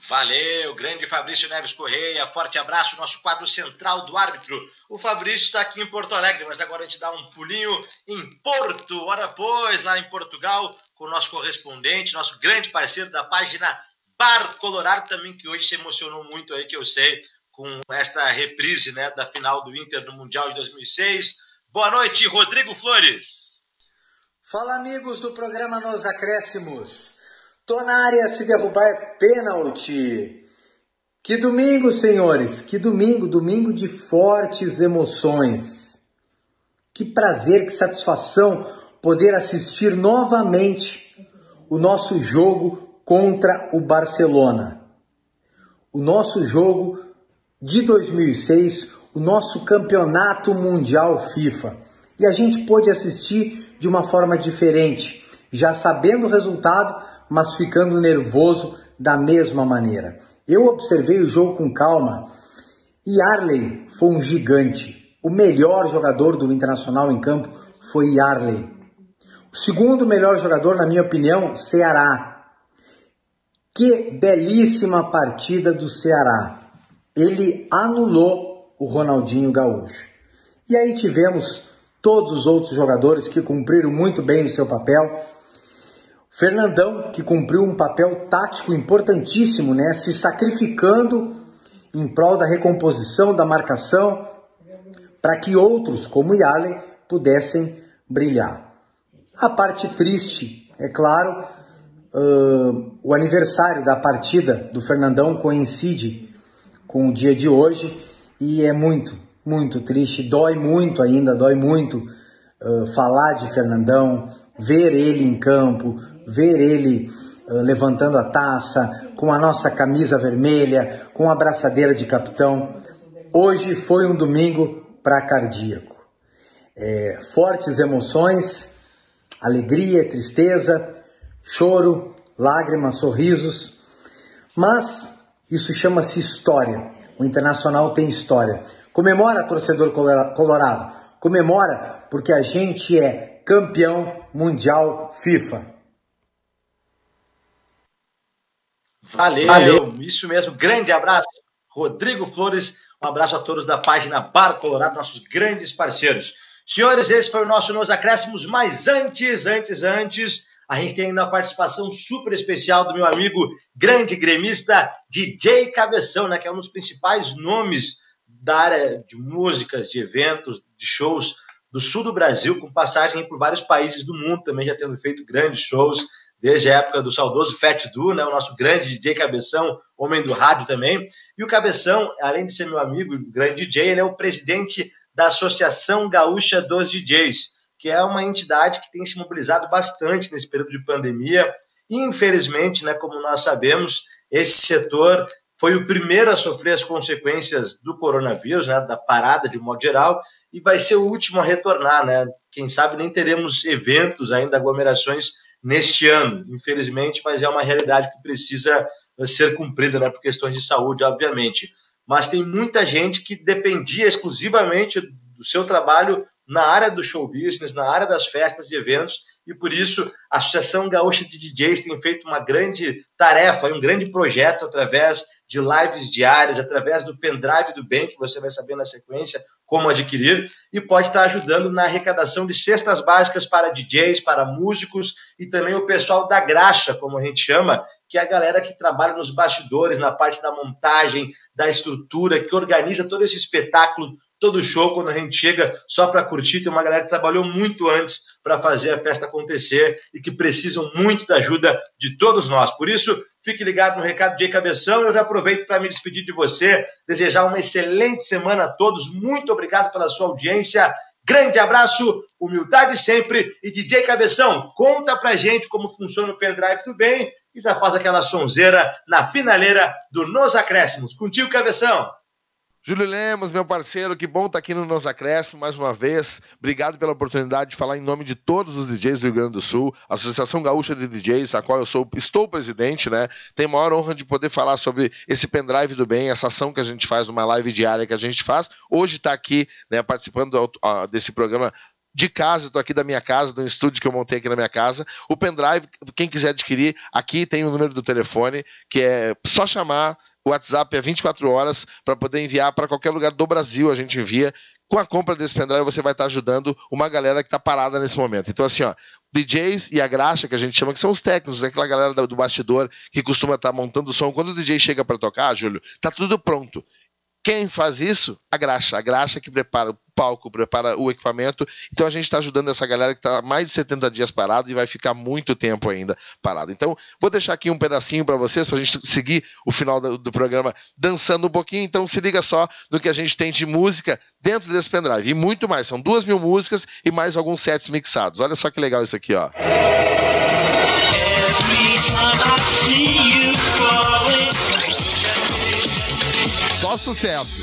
Valeu, grande Fabrício Neves Correia, forte abraço, nosso quadro central do árbitro. O Fabrício está aqui em Porto Alegre, mas agora a gente dá um pulinho em Porto, ora pois, lá em Portugal, com o nosso correspondente, nosso grande parceiro da página Bar Colorado, também que hoje se emocionou muito aí, que eu sei, com esta reprise, né, da final do Inter no Mundial de 2006. Boa noite, Rodrigo Flores. Fala, amigos do programa Nos Acréscimos. Tô na área, se derrubar é pênalti. Que domingo, senhores, que domingo de fortes emoções. Que prazer, que satisfação poder assistir novamente o nosso jogo contra o Barcelona. O nosso jogo de 2006, o nosso campeonato mundial FIFA. E a gente pôde assistir de uma forma diferente, já sabendo o resultado, mas ficando nervoso da mesma maneira. Eu observei o jogo com calma e Yarley foi um gigante. O melhor jogador do Internacional em campo foi Yarley. O segundo melhor jogador, na minha opinião, Ceará. Que belíssima partida do Ceará. Ele anulou o Ronaldinho Gaúcho. E aí tivemos todos os outros jogadores que cumpriram muito bem o seu papel. Fernandão, que cumpriu um papel tático importantíssimo, né? Se sacrificando em prol da recomposição, da marcação, para que outros, como Yarley, pudessem brilhar. A parte triste, é claro, o aniversário da partida do Fernandão coincide com o dia de hoje e é muito, muito triste, dói muito falar de Fernandão, ver ele em campo, ver ele levantando a taça, com a nossa camisa vermelha, com a abraçadeira de capitão. Hoje foi um domingo para cardíaco. Fortes emoções, alegria, tristeza, choro, lágrimas, sorrisos. Mas isso chama-se história. O Internacional tem história. Comemora, torcedor colorado. Comemora porque a gente é campeão mundial FIFA. Valeu, isso mesmo, grande abraço, Rodrigo Flores, um abraço a todos da página Bar Colorado, nossos grandes parceiros. Senhores, esse foi o nosso Nos Acréscimos, mas antes, a gente tem ainda uma participação super especial do meu amigo, grande gremista, DJ Cabeção, né, que é um dos principais nomes da área de músicas, de eventos, de shows do sul do Brasil, com passagem por vários países do mundo, também já tendo feito grandes shows, desde a época do saudoso Fat Du, né, o nosso grande DJ Cabeção, homem do rádio também. E o Cabeção, além de ser meu amigo, grande DJ, ele é o presidente da Associação Gaúcha dos DJs, que é uma entidade que tem se mobilizado bastante nesse período de pandemia. E, infelizmente, né, como nós sabemos, esse setor foi o primeiro a sofrer as consequências do coronavírus, né, da parada de um modo geral, e vai ser o último a retornar, né? Quem sabe nem teremos eventos ainda, aglomerações neste ano, infelizmente, mas é uma realidade que precisa ser cumprida, né, por questões de saúde, obviamente. Mas tem muita gente que dependia exclusivamente do seu trabalho na área do show business, na área das festas e eventos, e por isso a Associação Gaúcha de DJs tem feito uma grande tarefa, um grande projeto através de lives diárias, através do pendrive do bem, que você vai saber na sequência como adquirir, e pode estar ajudando na arrecadação de cestas básicas para DJs, para músicos e também o pessoal da graxa, como a gente chama, que é a galera que trabalha nos bastidores, na parte da montagem, da estrutura, que organiza todo esse espetáculo, todo show, quando a gente chega só para curtir. Tem uma galera que trabalhou muito antes para fazer a festa acontecer e que precisam muito da ajuda de todos nós. Por isso, fique ligado no recado de Cabeção. Eu já aproveito para me despedir de você, desejar uma excelente semana a todos. Muito obrigado pela sua audiência. Grande abraço, humildade sempre. E DJ Cabeção, conta pra gente como funciona o pendrive do bem e já faz aquela sonzeira na finaleira do Nos Acréscimos. Contigo, Cabeção. Júlio Lemos, meu parceiro, que bom estar aqui no Nos Acréscimos mais uma vez. Obrigado pela oportunidade de falar em nome de todos os DJs do Rio Grande do Sul, Associação Gaúcha de DJs, a qual eu estou presidente, né? Tenho a maior honra de poder falar sobre esse pendrive do bem, essa ação que a gente faz, uma live diária que a gente faz. Hoje está aqui, né, participando desse programa de casa, eu tô aqui da minha casa, do estúdio que eu montei aqui na minha casa. O pendrive, quem quiser adquirir, aqui tem o número do telefone, que é só chamar. O WhatsApp é 24 horas para poder enviar para qualquer lugar do Brasil, a gente envia. Com a compra desse pendrive, você vai estar ajudando uma galera que está parada nesse momento. Então, assim, ó, DJs e a graxa, que a gente chama, que são os técnicos, aquela galera do bastidor que costuma estar montando o som. Quando o DJ chega para tocar, Júlio, tá tudo pronto. Quem faz isso? A graxa que prepara o palco, prepara o equipamento. Então a gente está ajudando essa galera que está há mais de 70 dias parado e vai ficar muito tempo ainda parado. Então vou deixar aqui um pedacinho para vocês, para a gente seguir o final do programa dançando um pouquinho. Então se liga só no que a gente tem de música dentro desse pendrive. E muito mais, são 2.000 músicas e mais alguns sets mixados. Olha só que legal isso aqui, ó. Só sucesso.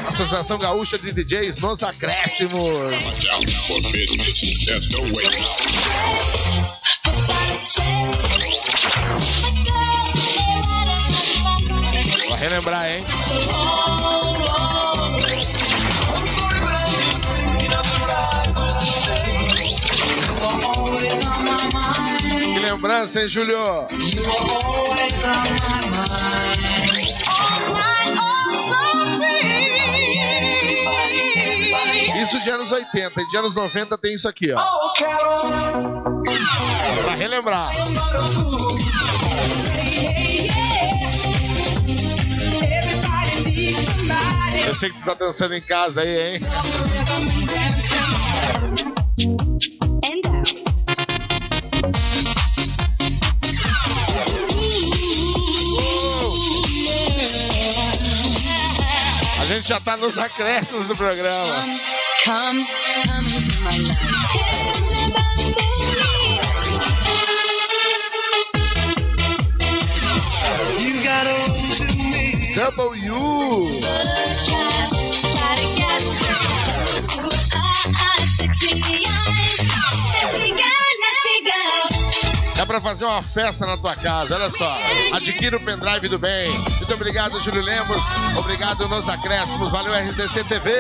Associação Gaúcha de DJs Nos Acréscimos. Vai relembrar, hein? Que lembrança, hein, Júlio? Isso de anos 80 e de anos 90 tem isso aqui, ó. Pra relembrar. Eu sei que tu tá dançando em casa aí, hein? A gente já tá nos acréscimos do programa. Come into my life. You got on to me. W. Dá pra fazer uma festa na tua casa, olha só. Adquira o pendrive do bem. Muito obrigado, Júlio Lemos. Obrigado, Nos Acréscimos. Valeu, RDC TV.